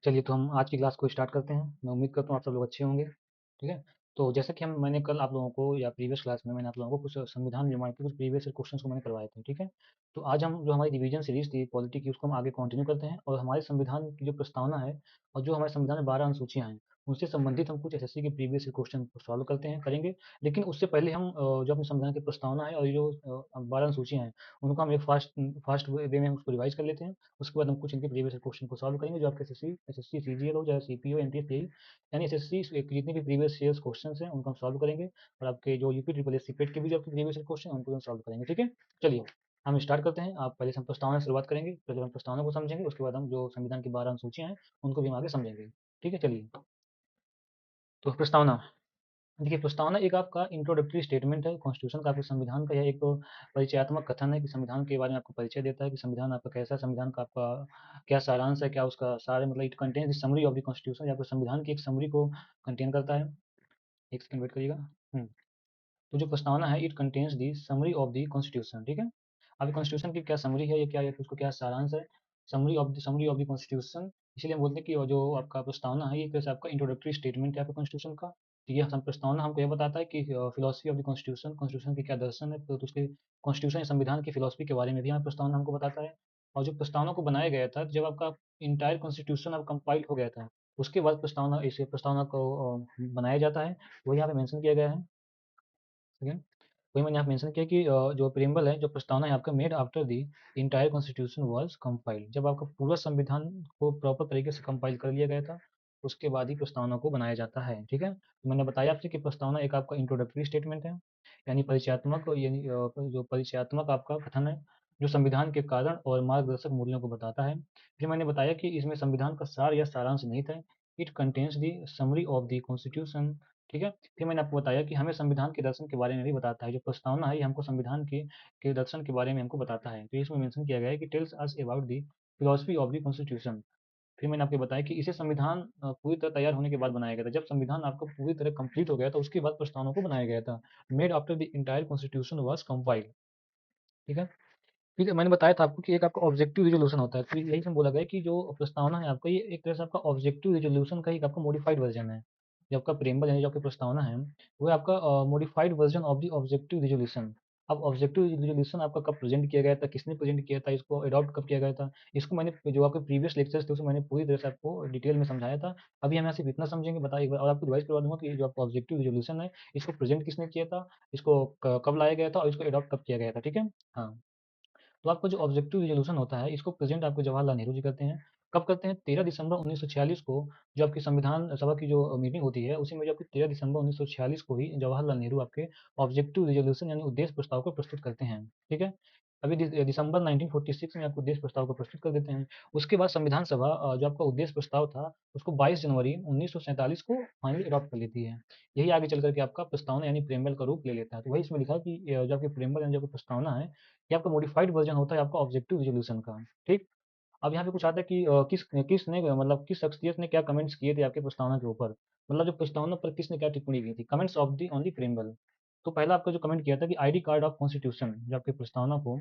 चलिए तो हम आज की क्लास को स्टार्ट करते हैं। मैं उम्मीद करता हूँ आप सब लोग अच्छे होंगे, ठीक है। तो जैसा कि हम मैंने कल आप लोगों को या प्रीवियस क्लास में मैंने आप लोगों को कुछ संविधान निर्माण के कुछ प्रीवियस क्वेश्चंस को मैंने करवाए थे, ठीक है। तो आज हम जो हमारी रिवीजन सीरीज थी पॉलिटी की उसको हम आगे कंटिन्यू करते हैं और हमारे संविधान की जो प्रस्तावना है और जो हमारे संविधान में 12 अनुसूचियाँ हैं उनसे संबंधित हम कुछ एसएससी के प्रीवियस क्वेश्चन को सॉल्व करते हैं करेंगे। लेकिन उससे पहले हम जो अपने संविधान की प्रस्तावना है और ये जो 12 अनुसूचियाँ हैं उनको हम एक फास्ट वे में उसको रिवाइज कर लेते हैं। उसके बाद हम कुछ इनके प्रीवियस क्वेश्चन को सॉल्व करेंगे जो आपके एसएससी सीजीएल हो चाहे सीपी हो एमटीएस जेईई यानी एसएससी जितने भी प्रीवियस ईयर्स क्वेश्चन हैं उनको हम सॉल्व करेंगे और आपके जो यूपी ट्रिपल एस सीपेट के भी जो आपके प्रीवियस क्वेश्चन हैं उनको हम सॉल्व करेंगे, ठीक है। चलिए हम स्टार्ट करते हैं। आप पहले से हम प्रस्तावना से शुरुआत करेंगे, पहले हम प्रस्तावना को समझेंगे, उसके बाद हम जो संविधान की 12 अनुसूचियां हैं उनको भी हम आगे समझेंगे, ठीक है। चलिए तो प्रस्तावना। देखिए प्रस्तावना एक आपका इंट्रोडक्टरी स्टेटमेंट है कॉन्स्टिट्यूशन का, आपके संविधान का। यह एक परिचयात्मक कथन है कि संविधान के बारे में आपको परिचय देता है कि संविधान आपका कैसा, संविधान का आपका क्या सारांश है, क्या उसका सार है, मतलब it contains the summary of the constitution, या आपको संविधान की एक समरी को कंटेन करता है। एक सेकंड वेट करिएगा। तो जो प्रस्तावना है it contains the summary of the constitution, ठीक है। अब कॉन्स्टिट्यूशन की क्या समरी है, ये क्या है, उसको क्या सारांश है, समरी ऑफ द कॉन्स्टिट्यूशन। इसलिए हम बोलते हैं कि जो आपका प्रस्तावना है ये कैसे आपका इंट्रोडक्टरी स्टेटमेंट है आपका कॉन्स्टिट्यूशन का। तो ये हम प्रस्तावना हमको ये बताता है कि philosophy of the constitution, constitution के क्या दर्शन है, तो उसके कॉन्स्टिट्यूशन या संविधान की फिलोसफी के बारे में भी हमारी प्रस्तावना हमको बताता है। और जो प्रस्तावना को बनाया गया था जब आपका इंटायर कॉन्स्टिट्यूशन अब कंपाइल हो गया था उसके बाद प्रस्तावना इसे प्रस्तावना को बनाया जाता है, वही यहाँ पे मेंशन किया गया है। ठीक है, वही मैंने यहाँ मेंशन किया कि जो प्रियम्बल है, जो प्रस्तावना है आपका made after the entire constitution was compiled, जब आपका पूरा संविधान को प्रॉपर तरीके से कंपाइल कर लिया गया था उसके बाद ही प्रस्तावना को बनाया जाता है, ठीक है। तो मैंने बताया आपसे कि प्रस्तावना एक आपका इंट्रोडक्टरी स्टेटमेंट है यानी परिचयात्मक, यानी जो परिचयात्मक आपका कथन है जो संविधान के कारण और मार्गदर्शक मूल्यों को बताता है। फिर मैंने बताया कि इसमें संविधान का सार या सारांश निहित है। It contains the summary of the constitution, ठीक है। फिर मैंने आपको बताया कि हमें संविधान के दर्शन के बारे में भी बताता है। जो प्रस्तावना है ये हमको संविधान के दर्शन के बारे में हमको बताता है। तो इसमें मेंशन किया गया है कि tells us about the philosophy of the constitution. फिर मैंने आपको बताया कि इसे संविधान पूरी तरह तैयार होने के बाद बनाया गया था। जब संविधान आपका पूरी तरह कंप्लीट हो गया था उसके बाद प्रस्तावना को बनाया गया था। Made after the entire constitution was compiled, ठीक है। फिर मैंने बताया था आपको कि एक आपका ऑब्जेक्टिव रिजोल्यूशन होता है। तो यही से बोला गया कि जो प्रस्तावना है आपका ये एक तरह से आपका ऑब्जेक्टिव रिजोल्यूशन का एक आपका मॉडिफाइड वर्जन है। जो आपका प्रेम्बल यानी जो आपकी प्रस्तावना है वो आपका modified version of the objective resolution. अब ऑब्जेक्टिव रिजोल्यूशन आपका कब प्रेजेंट किया गया था, किसने प्रेजेंट किया था, इसको अडॉप्ट कब किया गया था, इसको मैंने जो आपके प्रीवियस लेक्चर्स थे उसमें मैंने पूरी तरह से आपको डिटेल में समझाया था। अभी हम यहाँ सिर्फ इतना समझेंगे, बता एक बार और आपको रिवाइज करवा दूंगा कि जो आपका ऑब्जेक्टिव रिजोल्यूशन है इसको प्रेजेंट किसने किया था, इसको कब लाया गया था और इसको अडॉप्ट कब किया गया था, ठीक है। हाँ, तो आपका जो ऑब्जेक्टिव रिजोल्यूशन होता है इसको प्रेजेंट आपको जवाहरलाल नेहरू जी करते हैं। कब करते हैं? 13 दिसंबर 1946 को जो आपकी संविधान सभा की जो मीटिंग होती है उसी में जो आपकी 13 दिसंबर 1946 को ही जवाहरलाल नेहरू आपके ऑब्जेक्टिव रिजोल्यूशन यानी उद्देश्य प्रस्ताव को प्रस्तुत करते हैं, ठीक है। अभी दिसंबर 1946 में आपको उद्देश्य प्रस्ताव को प्रस्तुत कर देते हैं। उसके बाद संविधान सभा जो आपका उद्देश्य प्रस्ताव था उसको 22 जनवरी 1947 को फाइनली अडॉप्ट कर लेती है। यही आगे चल करके आपका प्रस्तावना यानी प्रेम्बल का रूप ले लेता है। तो वही इसमें लिखा कि जो आपकी प्रेम्बल यानी जो आपकी प्रस्तावना है ये आपका मॉडिफाइड वर्जन होता है आपका ऑब्जेक्टिव रिजोल्यूशन का, ठीक। अब यहाँ पे कुछ आता है कि किसने मतलब किस शख्सियत ने क्या कमेंट्स किए थे आपके प्रस्तावना के ऊपर, मतलब जो प्रस्तावना पर किसने क्या टिप्पणी की थी, comments of the on the preamble. तो पहला आपका जो कमेंट किया था कि आईडी कार्ड ऑफ कॉन्स्टिट्यूशन, जो आपकी प्रस्तावना को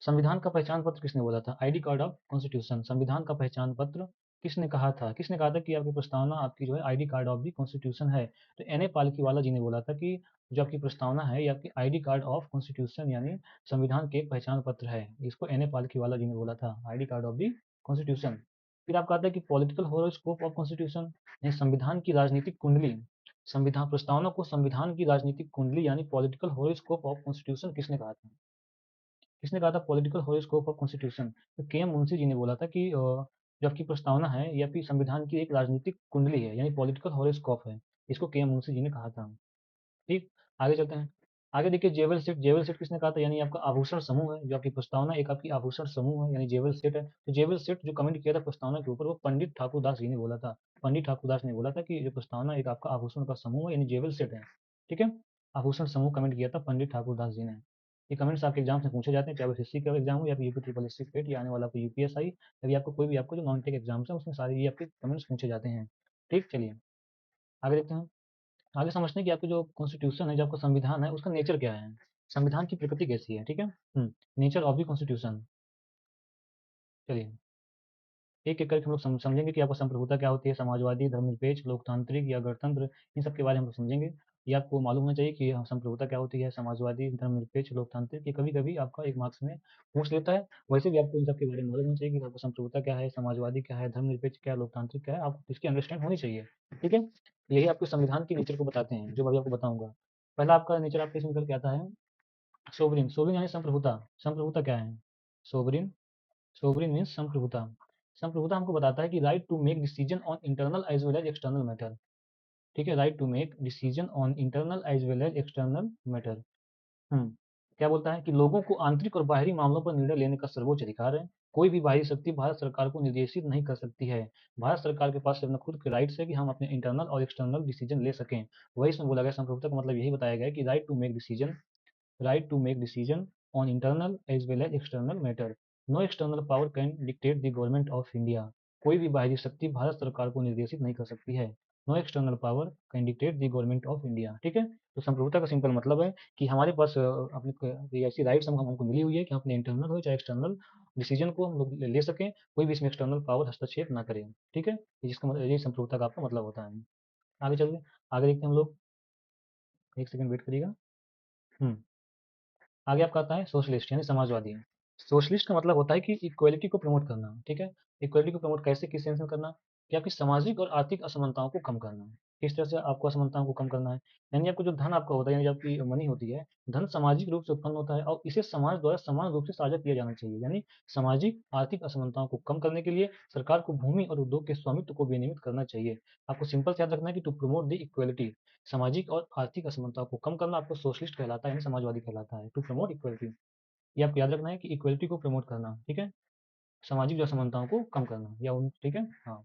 संविधान का पहचान पत्र किसने बोला था, आईडी कार्ड ऑफ कॉन्स्टिट्यूशन, संविधान का पहचान पत्र किसने कहा था, किसने कहा था कि आपकी प्रस्तावना आपकी जो है ID card of the constitution है। तो एन ए पालकीवाला जी ने बोला था कि जो आपकी प्रस्तावना है ये आपकी आईडी कार्ड ऑफ कॉन्स्टिट्यूशन यानी संविधान के एक पहचान पत्र है। इसको एन ए पालकीवाला जी ने बोला था, ID card of the constitution. फिर आपका आता है कि पॉलिटिकल होरोस्कोप ऑफ कॉन्स्टिट्यूशन यानी संविधान की राजनीतिक कुंडली, संविधान प्रस्तावना को संविधान की राजनीतिक कुंडली यानी पॉलिटिकल होरोस्कोप ऑफ कॉन्स्टिट्यूशन किसने कहा था, किसने कहा था पॉलिटिकल होरोस्कोप ऑफ कॉन्स्टिट्यूशन। तो के एम मुंशी जी ने बोला था कि जो आपकी प्रस्तावना है ये आपकी संविधान की एक राजनीतिक कुंडली है यानी पॉलिटिकल होरोस्कोप है। इसको के एम मुंशी जी ने कहा था, ठीक। आगे चलते हैं। आगे देखिए जेवल सेट, जेवल सेट किसने कहा था, यानी आपका आभूषण समूह है। जो आपकी प्रस्तावना एक आपकी आभूषण समूह है यानी जेवल सेट है। तो जेवल सेट जो कमेंट किया था प्रस्तावना के ऊपर वो पंडित ठाकुरदास जी ने बोला था। पंडित ठाकुरदास ने बोला था कि जो प्रस्तावना एक आपका आभूषण का समूह है यानी जेवल सेट है, ठीक है। आभूषण समूह कमेंट किया था पंडित ठाकुरदास जी ने। ये कमेंट्स आपके एग्जाम से पूछे जाते हैं, चाहे वो एसएससी का एग्जाम हो या फिर यूपी ट्रिपल एस पेट या आने वाला आपको यूपीएसआई, तभी आपको कोई भी आपको जो नॉन टेक एग्जाम्स है उसमें सारे ये आपके कमेंट्स पूछे जाते हैं, ठीक। चलिए आगे देखते हैं। आगे समझते हैं कि आपका जो कॉन्स्टिट्यूशन है, जो आपका संविधान है उसका नेचर क्या है, संविधान की प्रकृति कैसी है, ठीक है। Nature of the constitution. चलिए एक एक करके हम लोग समझेंगे कि आपको संप्रभुता क्या होती है, समाजवादी, धर्मनिरपेक्ष, लोकतांत्रिक या गणतंत्र, इन सब के बारे में हम लोग समझेंगे। ये आपको मालूम होना चाहिए कि संप्रभुता क्या होती है, समाजवादी, धर्मनिरपेक्ष, लोकतांत्रिक, ये कभी-कभी आपका 1 मार्क्स में पूछ लेता है। वैसे भी आपको इन सब के बारे में मालूम होना चाहिए कि आपको संप्रभुता क्या है, समाजवादी क्या है, धर्मनिरपेक्ष क्या है, लोकतांत्रिक क्या है, आपको इसकी अंडरस्टैंड होनी चाहिए। ठीक है? यही आपको संविधान के नेचर को बताते हैं, जो मैं अभी आपको बताऊँगा। पहला आपका नेचर आपका इसमें निकल के आता है सोवरेन। सोवरेन यानी संप्रभुता। संप्रभुता क्या है? सोवरेन, सोवरेन मीन्स संप्रभुता। संप्रभुता हमको बताता है कि right to make decision on internal as well as external matter. ठीक है, right to make decision on internal as well as external matter. क्या बोलता है कि लोगों को आंतरिक और बाहरी मामलों पर निर्णय लेने का सर्वोच्च अधिकार है। कोई भी बाहरी शक्ति भारत सरकार को निर्देशित नहीं कर सकती है। भारत सरकार के पास अपना खुद के राइट्स है कि हम अपने इंटरनल और एक्सटर्नल डिसीजन ले सकें। वही इसमें बोला गया, संप्रभुता का मतलब यही बताया गया कि right to make decision, right to make decision on internal as well as external matter. No external power can dictate the government of India. कोई भी बाहरी शक्ति भारत सरकार को निर्देशित नहीं कर सकती है। No external power can dictate the government of India. ठीक है, तो संप्रभुता का सिंपल मतलब है कि हमारे पास अपने ऐसी राइट्स हमको मिली हुई है कि हम अपने इंटरनल हो चाहे एक्सटर्नल डिसीजन को हम लोग ले सकें, कोई भी इसमें एक्सटर्नल पावर हस्तक्षेप ना करें। ठीक है, जिसका मतलब ये संप्रभुता का आपका मतलब होता है। आगे चलते आगे देखते हैं हम लोग। 1 सेकंड वेट करिएगा। हम्म आगे आपका आता है सोशलिस्ट यानी समाजवादी। सोशलिस्ट का मतलब होता है कि इक्वलिटी को प्रमोट करना। ठीक है, इक्वलिटी को प्रमोट कैसे, किस सेंस में करना, कि आपकी सामाजिक और आर्थिक असमानताओं को कम करना। किस तरह से आपको असमानताओं को कम करना है, यानी आपको जो धन आपका होता है, यानी जो आपकी मनी होती है, धन सामाजिक रूप से उत्पन्न होता है और इसे समाज द्वारा समान रूप से साझा किया जाना चाहिए। यानी सामाजिक आर्थिक असमानताओं को कम करने के लिए सरकार को भूमि और उद्योग के स्वामित्व को विनियमित करना चाहिए। आपको सिंपल से याद रखना है कि टू प्रमोट द इक्वलिटी, सामाजिक और आर्थिक असमानताओं को कम करना आपको सोशलिस्ट कहलाता है, यानी समाजवादी कहलाता है। टू प्रमोट इक्वलिटी, ये आपको याद रखना है कि इक्वलिटी को प्रमोट करना। ठीक है, सामाजिक जो असमानताओं को कम करना या उन, ठीक है, हाँ,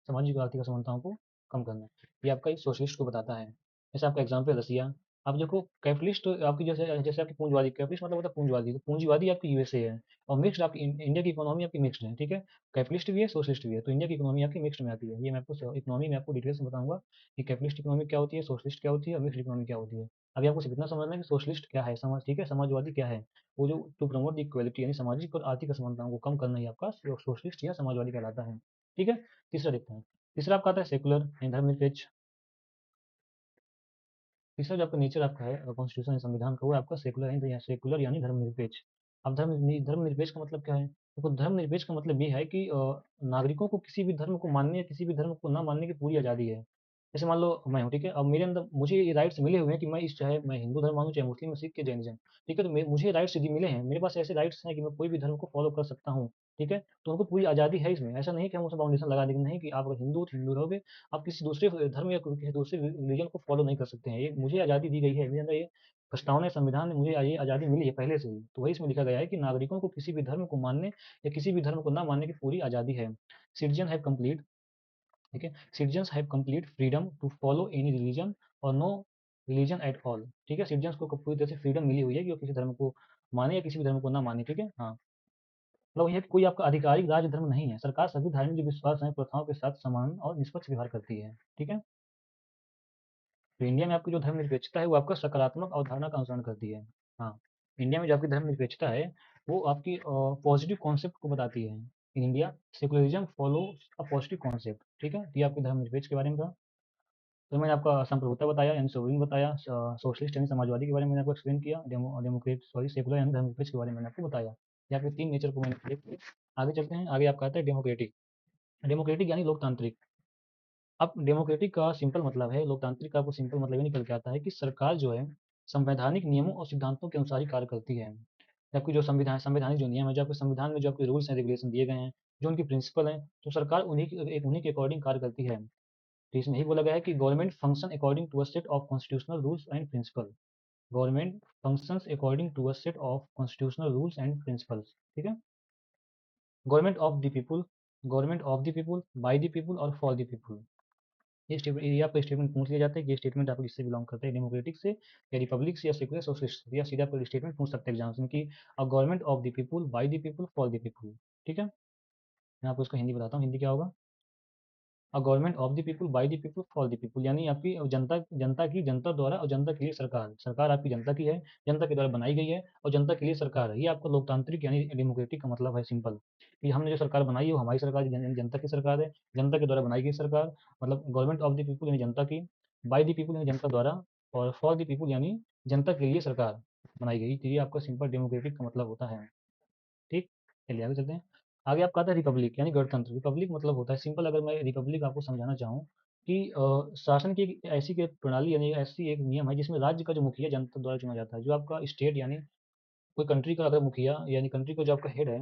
सामाजिक और आर्थिक असमानताओं को कम करना, ये आपका एक सोशलिस्ट को बताता है। जैसे आपका एग्जाम्पल रसिया, आप देखो कैपिटलिस्ट आपकी, जैसे जैसे आपकी पूंजवादी, कैपिटलिस्ट मतलब होता है पूंजवादी, तो पूंजीवादी आपकी यूएसए है, और मिक्स्ड आपकी इंडिया की इकोनॉमी आपकी मिक्स्ड है। ठीक है, कैपिटलिस्ट भी है, सोशलिस्ट भी है, तो इंडिया की इकोनॉमी आपकी मिक्स्ड में आती है। ये मैं आपको इकोनॉमी में आपको डिटेल्स में बताऊंगा कि कैपिटलिस्ट इकोनॉमी क्या होती है, सोशलिस्ट क्या होती है और मिक्स्ड इकोनॉमी क्या होती है। अभी आपको सिर्फ इतना समझना है कि सोशलिस्ट क्या है, समाज, ठीक है, समाजवादी क्या है, वो जो टू प्रमोट द इक्वलिटी यानी सामाजिक और आर्थिक असमानताओं को कम करना ही आपका सोशलिस्ट या समाजवादी कहलाता है। ठीक है, तीसरा देखते हैं। तीसरा आपका आता है सेकुलर यानी धर्मनिरपेक्ष। तीसरा जो आपका नेचर आपका है कॉन्स्टिट्यूशन संविधान का, वो आपका सेकुलर यानी सेकुलर यानी धर्मनिरपेक्ष। अब धर्मनिरपेक्ष का मतलब क्या है? देखो, धर्मनिरपेक्ष का मतलब ये है कि नागरिकों को किसी भी धर्म को मानने या किसी भी धर्म को ना मानने की पूरी आज़ादी है। जैसे मान लो मैं हूँ, ठीक है, अब मेरे अंदर मुझे ये राइट्स मिले हुए हैं कि मैं इस, चाहे मैं हिंदू धर्म मानूं, चाहे मुस्लिम, सिख या जैनिज्म, ठीक है, तो मुझे राइट्स मिले हैं, मेरे पास ऐसे राइट्स हैं कि मैं कोई भी धर्म को फॉलो कर सकता हूँ। ठीक है, तो उनको पूरी आज़ादी है इसमें, ऐसा नहीं कि हम उसमें बाउंडेशन लगा देंगे, नहीं कि आप अगर हिंदू हो तो हिंदू रहोगे, आप किसी दूसरे धर्म या किसी दूसरे रिलीजन को फॉलो नहीं कर सकते हैं। ये मुझे आज़ादी दी गई है, मेरे अंदर ये प्रस्तावना है, संविधान ने मुझे ये आज़ादी मिली है पहले से ही। तो वही इसमें लिखा गया है कि नागरिकों को किसी भी धर्म को मानने या किसी भी धर्म को ना मानने की पूरी आज़ादी है। सिटीजन हैव कंप्लीट, ठीक है, citizens have complete freedom to follow any religion और नो रिलीजन एट ऑल। ठीक है, सिटीजन्स को पूरी तरह से फ्रीडम मिली हुई है कि वो किसी धर्म को माने या किसी भी धर्म को ना माने। ठीक है, हाँ, मतलब ये है कि कोई आपका आधिकारिक राज्य धर्म नहीं है, सरकार सभी धार्मिक जो विश्वास हैं प्रथाओं के साथ समान और निष्पक्ष व्यवहार करती है। ठीक है, तो इंडिया में आपकी जो धर्मनिरपेक्षता है वो आपका सकारात्मक अवधारणा का अनुसरण करती है। हाँ, इंडिया में जो आपकी धर्मनिरपेक्षता है वो आपकी पॉजिटिव कॉन्सेप्ट को बताती है। In India secularism follow a positive concept. ठीक है, तो ये आपके धर्मनिरपेक्ष के बारे में था। तो मैंने आपका संप्रभुता बताया यानी सोवरेन बताया, सोशलिस्ट यानी समाजवादी के बारे में मैंने आपको एक्सप्लेन किया, डेमोक्रेट सॉरी सेकुलर यानी धर्मनिरपेक्ष के बारे में मैंने आपको बताया। यहाँ पे 3 नेचर को मैंने क्लियर किया। आगे चलते हैं, आगे आपका आता है डेमोक्रेटिक। डेमोक्रेटिक यानी लोकतांत्रिक। अब डेमोक्रेटिक का सिंपल मतलब है, लोकतांत्रिक का आपको सिंपल मतलब ये निकल के आता है कि सरकार जो है संवैधानिक नियमों और सिद्धांतों के अनुसार ही कार्य करती है। जबकि जो संवैधानिक जो नियम है, जो आपके संविधान में जो आपके रूल्स एंड रेगुलेशन दिए गए हैं, जो उनकी प्रिंसिपल हैं, तो सरकार उन्हीं के अकॉर्डिंग कार्य करती है। तो इसमें यही बोला गया है कि government function according to a set of constitutional rules and principle. Government functions according to a set of constitutional rules and principles. ठीक है, government of the people, government of the people, by the people और for the people. ये statement, ये आपको statement पूछ लिया जाता है कि ये स्टेटमेंट आप किससे बिलोंग करते हैं, डेमोक्रेटिक से या रिपब्लिक से या सेकुलर सोशलिस्ट से, या सीधा आपको स्टेटमेंट पूछ सकते हैं एग्जाम्स में कि government of the people, by the people, for the people. ठीक है, मैं आपको इसको हिंदी बताता हूँ, हिंदी क्या होगा। A government of the people, by the people, for the people, यानी आपकी जनता, जनता की जनता द्वारा और जनता के लिए सरकार, सरकार आपकी जनता की है, जनता के द्वारा बनाई गई है और जनता के लिए सरकार है। ये आपका लोकतांत्रिक यानी डेमोक्रेटिक का मतलब है सिंपल, कि हमने जो सरकार बनाई है वो हमारी सरकार जनता की सरकार है, जनता के द्वारा बनाई गई सरकार, मतलब गवर्नमेंट ऑफ द पीपल यानी जनता की, बाय द पीपल यानी जनता द्वारा, और फॉर द पीपल यानी जनता के लिए सरकार बनाई गई। तो ये आपका सिंपल डेमोक्रेटिक का मतलब होता है। ठीक, चलिए आगे चलते हैं। आगे आपका आता है रिपब्लिक यानी गणतंत्र। रिपब्लिक मतलब होता है सिंपल, अगर मैं रिपब्लिक आपको समझाना चाहूँ कि शासन की एक ऐसी के प्रणाली यानी ऐसी एक नियम है जिसमें राज्य का जो मुखिया जनता द्वारा चुना जाता है। जो आपका स्टेट यानी कोई कंट्री का अगर मुखिया यानी कंट्री का जो आपका हेड है,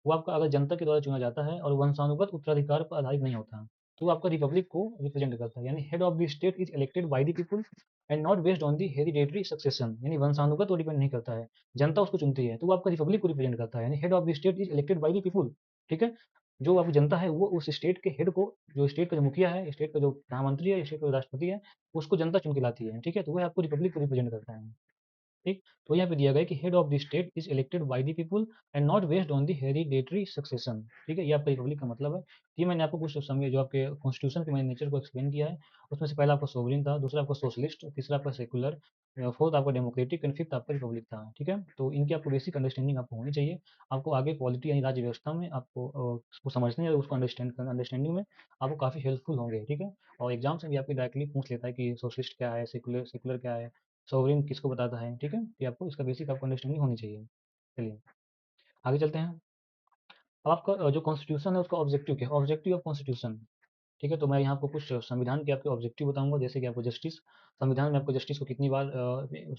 वो आपका अगर जनता के द्वारा चुना जाता है और वंशानुगत उत्तराधिकार पर आधारित नहीं होता, तो वो आपका रिपब्लिक को रिप्रेजेंट करता है। यानी head of the state is elected by the people and not based on the hereditary succession, यानी वंशानुगत वो डिपेंड नहीं करता है, जनता उसको चुनती है, तो वो आपका रिपब्लिक को रिप्रेजेंट करता है। यानी head of the state is elected by the people. ठीक है, जो आपकी जनता है वो उस स्टेट के हेड को, जो स्टेट का जो मुखिया है, स्टेट का जो प्रधानमंत्री है, स्टेट का जो राष्ट्रपति है, उसको जनता चुन के लाती है। ठीक है, तो वह आपको रिपब्लिक को रिप्रेजेंट करता है। ठीक, तो यहाँ पे दिया गया है कि head of the state is elected by the people and not based on the hereditary succession. ठीक है, ये आपका रिपब्लिक का मतलब है। ये मैंने आपको कुछ समय जो आपके कॉन्स्टिट्यूशन के मैंने नेचर को एक्सप्लेन किया है, उसमें से पहला आपका सोवरेन था, दूसरा आपका सोशलिस्ट, तीसरा आपका सेकुलर, फोर्थ आपका डेमोक्रेटिक एंड फिफ्थ आपका रिपब्लिक था। ठीक है, तो इनकी आपको बेसिक अंडरस्टैंडिंग आपको होनी चाहिए। आपको आगे पॉलिटी यानी राज्य व्यवस्था में आपको उसको समझने और उसको अंडरस्टैंडिंग में आपको काफ़ी हेल्पफुल होंगे। ठीक है, और एग्जाम से भी आपकी डायरेक्टली पूछ लेता है कि सोशलिस्ट क्या है, सेकुलर सेकुलर क्या है, सोवरेन किसको बताता है। ठीक है, कि आपको इसका बेसिक आपको अंडरस्टैंडिंग होनी चाहिए। चलिए आगे चलते हैं। अब आपका जो कॉन्स्टिट्यूशन है उसका ऑब्जेक्टिव क्या है, ऑब्जेक्टिव ऑफ कॉन्स्टिट्यूशन। ठीक है, तो मैं यहाँ आपको कुछ संविधान के आपके ऑब्जेक्टिव बताऊंगा, जैसे कि आपको जस्टिस, संविधान में आपको जस्टिस को कितनी बार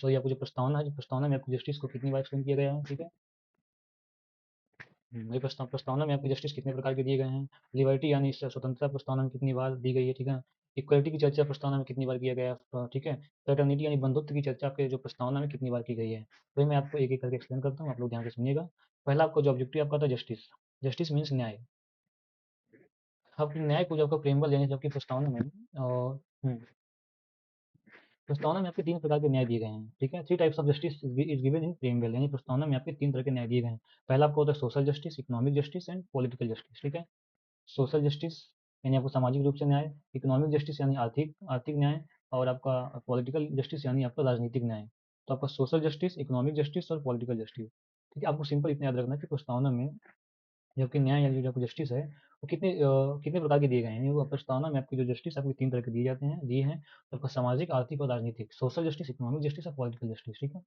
सॉरी आपको जो प्रस्तावना है, जो प्रस्तावना में आपको जस्टिस को कितनी बार एक्सप्लेन किया गया है। ठीक है, ये प्रस्तावना में आपको जस्टिस कितने प्रकार के दिए गए हैं, लिबर्टी यानी स्वतंत्रता प्रस्तावना में कितनी बार दी गई है। ठीक है, इक्वलिटी की चर्चा प्रस्तावना में कितनी बार किया गया है। ठीक है, फ्रेटर्निटी यानी बंधुत्व की चर्चा आपके जो प्रस्तावना में कितनी बार की गई है। तो मैं आपको एक एक करके एक्सप्लेन करता हूँ, आप लोग ध्यान से सुनिएगा। पहला आपका जो ऑब्जेक्टिव आपका था जस्टिस, जस्टिस मीन्स न्याय। आपके न्याय को जो आपका प्रेम्बल यानी जो आपकी प्रस्तावना में और प्रस्तावना में आपके तीन प्रकार के न्याय दिए गए हैं। ठीक है, three types of justice is given in preamble, यानी प्रस्तावना में आपके तीन तरह के न्याय दिए गए हैं। पहला आपको होता है social justice, economic justice and political justice. ठीक है, सोशल जस्टिस यानी आपको सामाजिक रूप से न्याय, इकोनॉमिक जस्टिस यानी आर्थिक आर्थिक न्याय, और आपका पॉलिटिकल जस्टिस यानी आपका राजनीतिक न्याय। तो आपका सोशल जस्टिस, इकोनॉमिक जस्टिस और पॉलिटिकल जस्टिस। ठीक है, आपको सिंपल इतना याद रखना है कि प्रस्तावना में जो आपके न्याय या जो आपकी जस्टिस है वो कितने प्रकार के दिए गए हैं। वो प्रस्तावना में आपकी जो जस्टिस आपके तीन तरह के दिए जाते हैं, दिए हैं। तो आपका सामाजिक, आर्थिक और राजनीतिक, सोशल जस्टिस, इकोनॉमिक जस्टिस और पॉलिटिकल जस्टिस। ठीक है,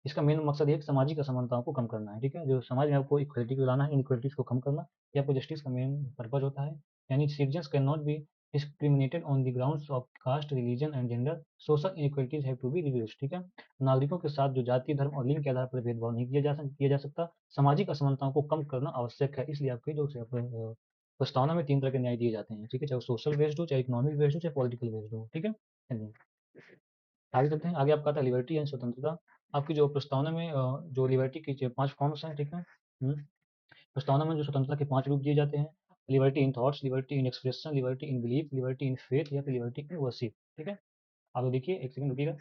इसका मेन मकसद ये है कि सामाजिक असमानताओं को कम करना है। ठीक है, जो समाज में आपको इक्वलिटी को लाना है, इनइक्वलिटीज को कम करना, ये आपको जस्टिस का मेन पर्पज होता है। यानी citizens can not be discriminated on the grounds of caste, religion and gender, social inequalities have to be reduced. ठीक है, नागरिकों के साथ जो जाति, धर्म और लिंग के आधार पर भेदभाव नहीं किया जा सकता। सामाजिक असमानताओं को कम करना आवश्यक है, इसलिए आपके जो प्रस्तावना में तीन तरह के न्याय दिए जाते हैं। ठीक है, चाहे सोशल बेस्ड हो, चाहे इकोनॉमिक बेस्ड हो, चाहे पॉलिटिकल बेस्ड हो। ठीक है, चलिए आगे चलते हैं। आगे आपका आता है लिबर्टी यानी स्वतंत्रता। आपकी जो प्रस्तावना में जो लिबर्टी की जो 5 फॉर्म्स हैं। ठीक है, प्रस्तावना में जो स्वतंत्रता के 5 रूप दिए जाते हैं, liberty in thoughts, liberty in expression, liberty in belief, liberty in faith या फिर लिबर्टी इन वर्शिप। ठीक है, आप लोग देखिए, एक सेकंड रुकिएगा।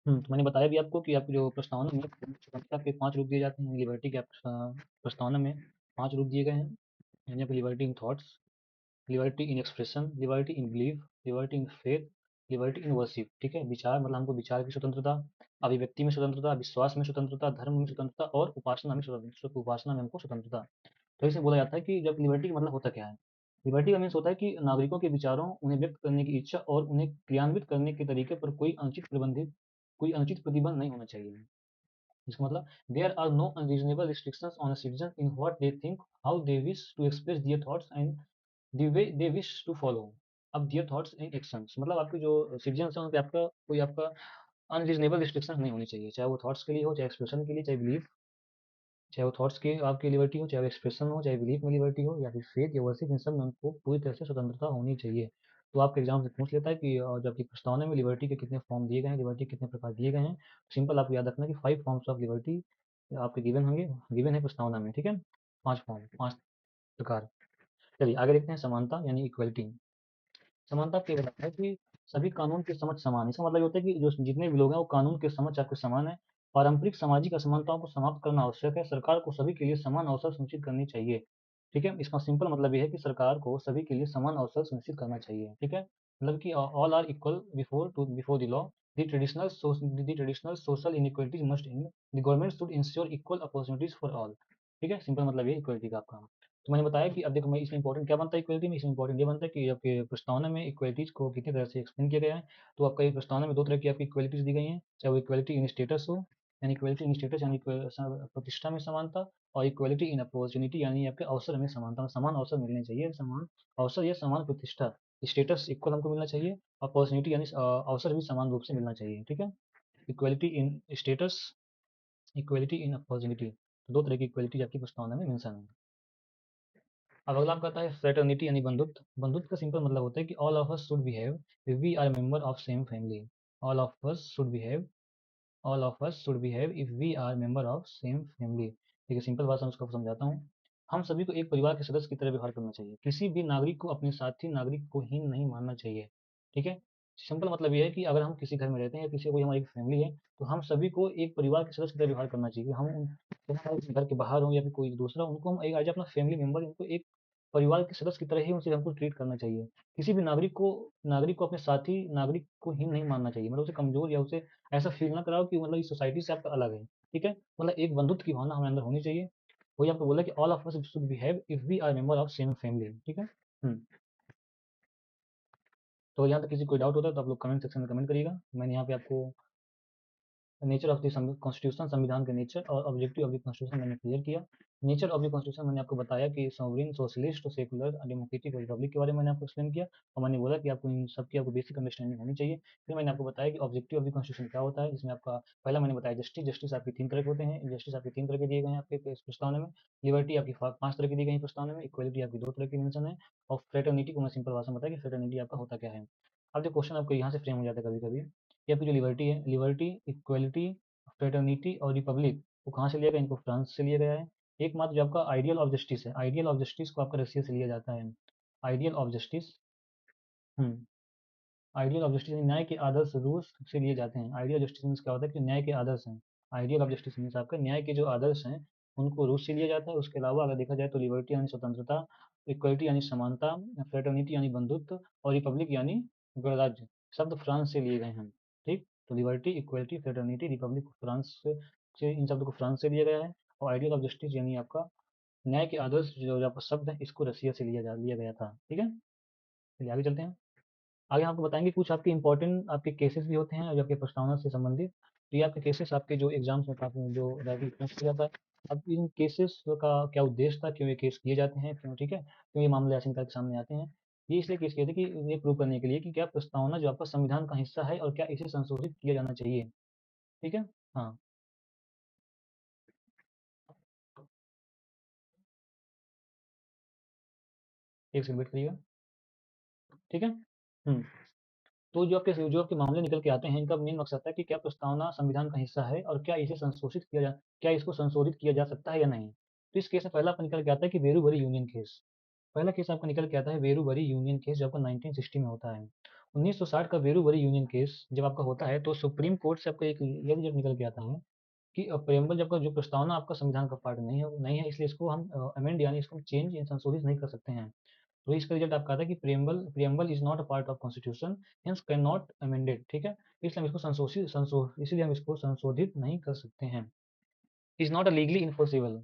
तो मैंने बताया भी आपको कि आपकी जो प्रस्तावना में स्वतंत्रता के 5 रूप दिए जाते हैं, लिबर्टी के प्रस्तावना में 5 रूप दिए गए हैं। यानी आपकी liberty in thoughts, liberty in expression, liberty in belief, liberty in faith, liberty in worship. ठीक है, विचार मतलब हमको विचार की स्वतंत्रता, अभिव्यक्ति में स्वतंत्रता, विश्वास में स्वतंत्रता, धर्म में स्वतंत्रता और उपासना में स्वतंत्रता, उपासना में हमको स्वतंत्रता। तो इसे बोला जाता है कि जब लिबर्टी का मतलब होता क्या है, लिबर्टी का मीन्स होता है कि नागरिकों के विचारों, उन्हें व्यक्त करने की इच्छा और उन्हें क्रियान्वित करने के तरीके पर कोई अनुचित प्रतिबंध नहीं होना चाहिए। इसका मतलब there are no unreasonable restrictions on a citizen in what they think, how they wish to express their thoughts and the way they wish to follow up their thoughts in actions. मतलब आपके जो citizen है उन पे आपका कोई आपका unreasonable restriction नहीं होनी चाहिए, चाहे वो थॉट्स के लिए हो, चाहे एक्सप्रेशन के लिए, चाहे बिलीफ, चाहे वो थॉट्स की आपकी लिबर्टी हो, चाहे वो एक्सप्रेशन हो, चाहे बिलीफ में लिबर्टी हो, या फिर फेथ या वर्शिप, इन सब में उनको पूरी तरह से स्वतंत्रता होनी चाहिए। तो आपके एग्जाम से पूछ लेता है कि जब आपकी प्रस्तावना में लिबर्टी के कितने फॉर्म दिए गए हैं, लिबर्टी कितने प्रकार दिए गए हैं। सिंपल आपको याद रखना कि 5 फॉर्म्स ऑफ लिबर्टी आपके गिवन होंगे, गिवन है प्रस्तावना में। ठीक है, 5 फॉर्म, 5 प्रकार। चलिए आगे देखते हैं समानता यानी इक्वलिटी। समानता आपको ये बताता है कि सभी कानून की समझ समान है। इसका मतलब ये होता है कि जो जितने भी लोग हैं वो कानून की समझ आपके समान है। पारंपरिक सामाजिक असमानताओं को समाप्त करना आवश्यक है। सरकार को सभी के लिए समान अवसर सुनिश्चित करनी चाहिए। ठीक है, इसका सिंपल मतलब ये है कि सरकार को सभी के लिए समान अवसर सुनिश्चित करना चाहिए। ठीक है, मतलब कि all are equal before the law. The traditional social inequalities must end. The government should ensure equal opportunities for all. ठीक है, सिंपल मतलब ये इक्वलिटी का आपका। तो मैंने बताया कि अब देखो मैं इसमें इंपॉर्टेंट क्या बनता है इक्वलिटी में, इसमें इंपॉर्टेंट ये बनता है कि आपके प्रस्तावना में इक्वलिटीज को कितनी तरह से एक्सप्लेन किया गया है। तो आपका ये प्रस्तावना में दो तरह की आपकी इक्वलिटीज दी गई हैं, चाहे वो इक्वलिटी इन स्टेटस हो, यानी इक्वलिटी इन स्टेटस यानी प्रतिष्ठा में समानता, और इक्वलिटी इन अपॉर्चुनिटी यानी आपके अवसर में समानता, समान अवसर मिलने चाहिए, समान अवसर या समान प्रतिष्ठा। स्टेटस इक्वल हमको मिलना चाहिए, अपॉर्चुनिटी यानी अवसर भी समान रूप से मिलना चाहिए। ठीक है, equality in status, equality in opportunity, दो तरह की इक्वलिटी आपकी प्रस्तावना में मेंशन है। अब अगला आपका आता है फ्रेटर्निटी यानी बंधुत्व। बंधुत्व का सिंपल मतलब होता है कि all of us should behave if we are member of same family. All of us should behave, all of us should behave if we are member of same family. ठीक है, सिंपल भाषा में उसको समझाता हूँ। हम सभी को एक परिवार के सदस्य की तरह व्यवहार करना चाहिए। किसी भी नागरिक को अपने साथी नागरिक को हीन नहीं मानना चाहिए। ठीक है, सिंपल मतलब ये है कि अगर हम किसी घर में रहते हैं या किसी कोई हमारी फैमिली है, तो हम सभी को एक परिवार के सदस्य की तरह व्यवहार करना चाहिए। हम चाहे घर के बाहर हो या फिर कोई दूसरा, उनको हम एक एज अपना फैमिली मेंबर, उनको एक परिवार के सदस्य की तरह ही उनसे हमको ट्रीट करना चाहिए। किसी भी नागरिक को अपने साथी नागरिक को हीन नहीं मानना चाहिए, मतलब उसे कमजोर या उसे ऐसा फील ना कराओ कि मतलब इस सोसाइटी से आपका अलग है। ठीक है, मतलब एक बंधुत्व की भावना हमारे अंदर होनी चाहिए। वही आपको बोला कि all of us should behave if we are member of same family. ठीक है। तो यहाँ तक किसी कोई डाउट होता है तो आप लोग कमेंट सेक्शन में कमेंट करिएगा। मैंने यहाँ पे आपको नेचर ऑफ द कॉन्स्टिट्यूशन, संविधान के नेचर और ऑब्जेक्टिव ऑफ द कॉन्स्टिट्यूशन मैंने क्लियर किया। नेचर ऑफ द कॉन्स्टिट्यूशन मैंने आपको बताया कि सॉवरेन, सोशलिस्ट, सेकुलर, डेमोक्रेटिक और रिपब्लिक के बारे में मैंने आपको एक्सप्लेन किया। और मैंने बोला कि आपको इन सबकी आपको बेसिक अंडरस्टैंडिंग होनी चाहिए। फिर मैंने आपको बताया कि ऑब्जेक्टिव ऑफ द कॉन्स्टिट्यूशन क्या होता है। इसमें आपका पहला मैंने बताया जस्टिस। जस्टिस आपके तीन तरह के होते हैं, जस्टिस आपके तीन तरह के दिए गए हैं आपके इस प्रस्तावना में। लिबर्टी आपकी पांच तरह की दी गई है प्रस्तावना में। इक्वलिटी आपकी दो तरह की मेंशन है। और फ्रेटर्निटी को मैं सिंपल भाषा में बताया कि फ्रेटर्निटी आपका होता क्या है। अब जो क्वेश्चन आपको यहाँ से फ्रेम हो जाता है कभी कभी, कि आपकी जो लिबर्टी है, लिबर्टी, इक्वलिटी, फ्रेटर्निटी और रिपब्लिक वो कहाँ से लिया गया, इनको फ्रांस से लिया गया है। एकमात्र जो आपका आइडियल ऑफ जस्टिस है, आइडियल ऑफ जस्टिस को आपका रशिया से लिया जाता है। Ideal of justice, hmm, ideal of justice न्याय के आदर्श रूस से लिए जाते हैं। आइडियल जस्टिस मीन्स क्या होता है कि न्याय के आदर्श हैं। आइडियल ऑफ जस्टिस मीन्स आपका न्याय के जो आदर्श हैं उनको रूस से लिया जाता है। उसके अलावा अगर देखा जाए तो लिबर्टी यानी स्वतंत्रता, इक्वलिटी यानी समानता, फ्रेटर्निटी यानी बंधुत्व और रिपब्लिक यानी गणराज्य, शब्द फ्रांस से लिए गए हैं। ठीक, तो liberty, equality, fraternity, Republic France से इन शब्द को फ्रांस से लिया गया है। और आइडियल ऑफ जस्टिस यानी आपका न्याय के आदर्श जो आपका शब्द है इसको रसिया से लिया गया था। ठीक है, चलिए आगे चलते हैं। आगे हम आपको बताएँगे कुछ आपके इम्पोर्टेंट आपके केसेस भी होते हैं जो आपके प्रस्तावना से संबंधित। तो ये आपके केसेस आपके जो एग्ज़ाम्स में काफ़ी जो रैली पूछ किया जाता है। अब इन केसेस का क्या उद्देश्य था, क्यों ये केस किए जाते हैं, क्यों, ठीक है? क्यों ये मामले ऐसे निकल के सामने आते हैं? ये इसलिए केस किए थे कि ये प्रूव करने के लिए कि क्या प्रस्तावना जो आपका संविधान का हिस्सा है और क्या इसे संशोधित किया जाना चाहिए। ठीक है? हाँ, एक सेकंड वेट करिएगा। ठीक है? हुँ। तो जो आपके मामले निकल के आते हैं, इनका मेन मकसद है कि क्या प्रस्तावना संविधान का हिस्सा है और क्या इसे संशोधित किया जा क्या इसको संशोधित किया जा सकता है या नहीं। तो इस केस में पहला आपका निकल के आता है कि वेरूबरी यूनियन केस। पहला केस आपका निकल के आता है वेरूबरी यूनियन केस, जो आपका 1960 में होता है। 1960 का वेरूबरी यूनियन केस जब आपका होता है तो सुप्रीम कोर्ट से आपका एक ये रिजल्ट निकल के आता है कि प्रेम्बल जब का जो प्रस्तावना आपका संविधान का पार्ट नहीं है, इसलिए इसको हम अमेंड यानी इसको चेंज या संशोधित नहीं कर सकते हैं। तो इसका रिजल्ट आपका आता है कि preamble is not a part of constitution, hence can not amended. ठीक है, इसलिए हम इसको इसलिए हम इसको संशोधित नहीं कर सकते हैं। Is not a legally enforceable.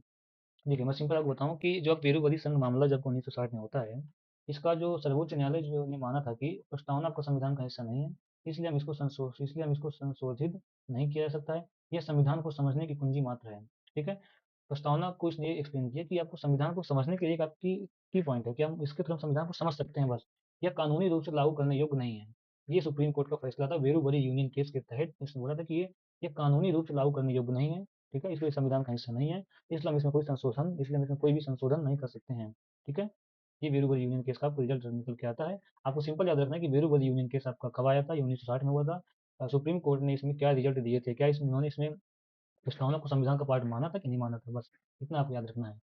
देखिए मैं सिंपल आपको बताऊं कि जो पेरूबरी संघ मामला जब 1960 में होता है, इसका जो सर्वोच्च न्यायालय जो ने माना था कि प्रस्तावना आपका संविधान का हिस्सा नहीं है, इसलिए हम इसको संशोधित नहीं किया जा सकता है। यह संविधान को समझने की कुंजी मात्र है। ठीक है, प्रस्तावना को इसने एक्सप्लेन किया कि आपको संविधान को समझने के लिए एक आपकी की पॉइंट है कि हम इसके थ्रू हम संविधान को समझ सकते हैं बस। यह कानूनी रूप से लागू करने योग्य नहीं है। ये सुप्रीम कोर्ट का फैसला था वेरूबरी यूनियन केस के तहत। इसने बोला था कि ये कानूनी रूप से लागू करने योग्य नहीं है। ठीक है, इसलिए संविधान का हिस्सा नहीं है। इसलिए हम इसमें कोई भी संशोधन नहीं कर सकते हैं। ठीक है, ये वेरूबरी यूनियन केस का आपको रिजल्ट निकल के आता है। आपको सिंपल याद रखना है कि वेरूबरी यूनियन केस आपका कब आया था, ये 1960 में हुआ था। सुप्रीम कोर्ट ने इसमें क्या रिजल्ट दिए थे, क्या इसमें उन्होंने इसमें प्रस्तावना को संविधान का पार्ट माना था कि नहीं माना था, बस इतना आपको याद रखना है।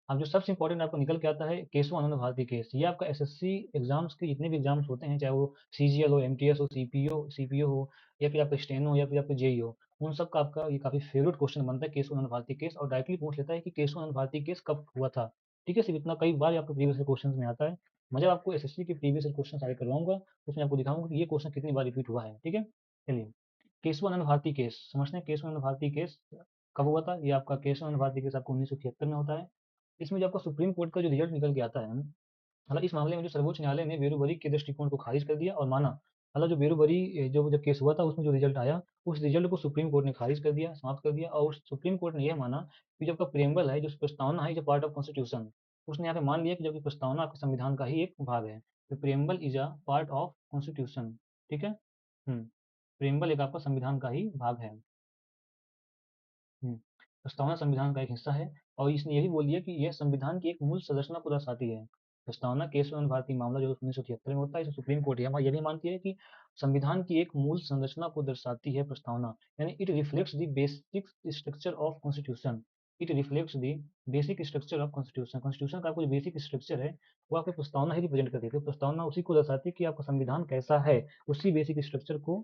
अब जो सबसे इंपॉर्टेंट आपको निकल के आता है केशव आनंद भारती केस। ये आपका एसएससी एग्जाम्स के जितने भी एग्जाम्स होते हैं, चाहे वो सीजीएल हो, एमटीएस हो, सीपीओ हो, या फिर आपका स्टेनो हो, या फिर आपका जेई हो, उन सब का आपका ये काफी फेवरेट क्वेश्चन बनता है केशव आनंद भारती केस, और डायरेक्टली पूछ लेता है कि केशव आनंद भारती केस कब हुआ था। ठीक है, सिर्फ इतना कई बार आपको प्रीवियस क्वेश्चन में आता है। मैं जब आपको एसएससी के प्रीवियस क्वेश्चन सारे करवाऊंगा, उसमें आपको दिखाऊंगा कि ये क्वेश्चन कितनी बार रिपीट हुआ है। ठीक है, चलिए, केशवानंद भारती केस समझते हैं। केशवानंद भारती केस कब हुआ था? ये आपका केशवानंद भारती केस आपको 1976 में होता है। इसमें जो आपका सुप्रीम कोर्ट का जो रिजल्ट निकल के आता है, मतलब इस मामले में जो सर्वोच्च न्यायालय ने बेरुबरी के दृष्टिकोण को खारिज कर दिया और माना, मतलब जो बेरुबरी जो जब केस हुआ था उसमें जो रिजल्ट आया, उस रिजल्ट को सुप्रीम कोर्ट ने खारिज कर दिया, समाप्त कर दिया, और उस सुप्रीम कोर्ट ने यह माना कि जो आपका प्रेम्बल है, जो प्रस्तावना है, जो पार्ट ऑफ कॉन्स्टिट्यूशन, उसने यहाँ पे मान लिया कि जब प्रस्तावना आपके संविधान का ही एक भाग है। तो preamble is a part of constitution. ठीक है, प्रेम्बल एक आपका संविधान का ही भाग है। प्रस्तावना संविधान का एक हिस्सा है, और इसने ये भी बोल दिया कि यह संविधान की एक मूल संरचना को दर्शाती है। प्रस्तावना केशव भारती मामला जो 1976 में होता है, इसे सुप्रीम कोर्ट यह भी मानती है कि संविधान की एक मूल संरचना को दर्शाती है प्रस्तावना, यानी it reflects the basic structure of constitution. It reflects the basic structure of constitution. Constitution का कोई बेसिक स्ट्रक्चर है, वो आपकी प्रस्तावना ही रिप्रेजेंट करती है। प्रस्तावना उसी को दर्शाती है कि आपका संविधान कैसा है, उसी बेसिक स्ट्रक्चर को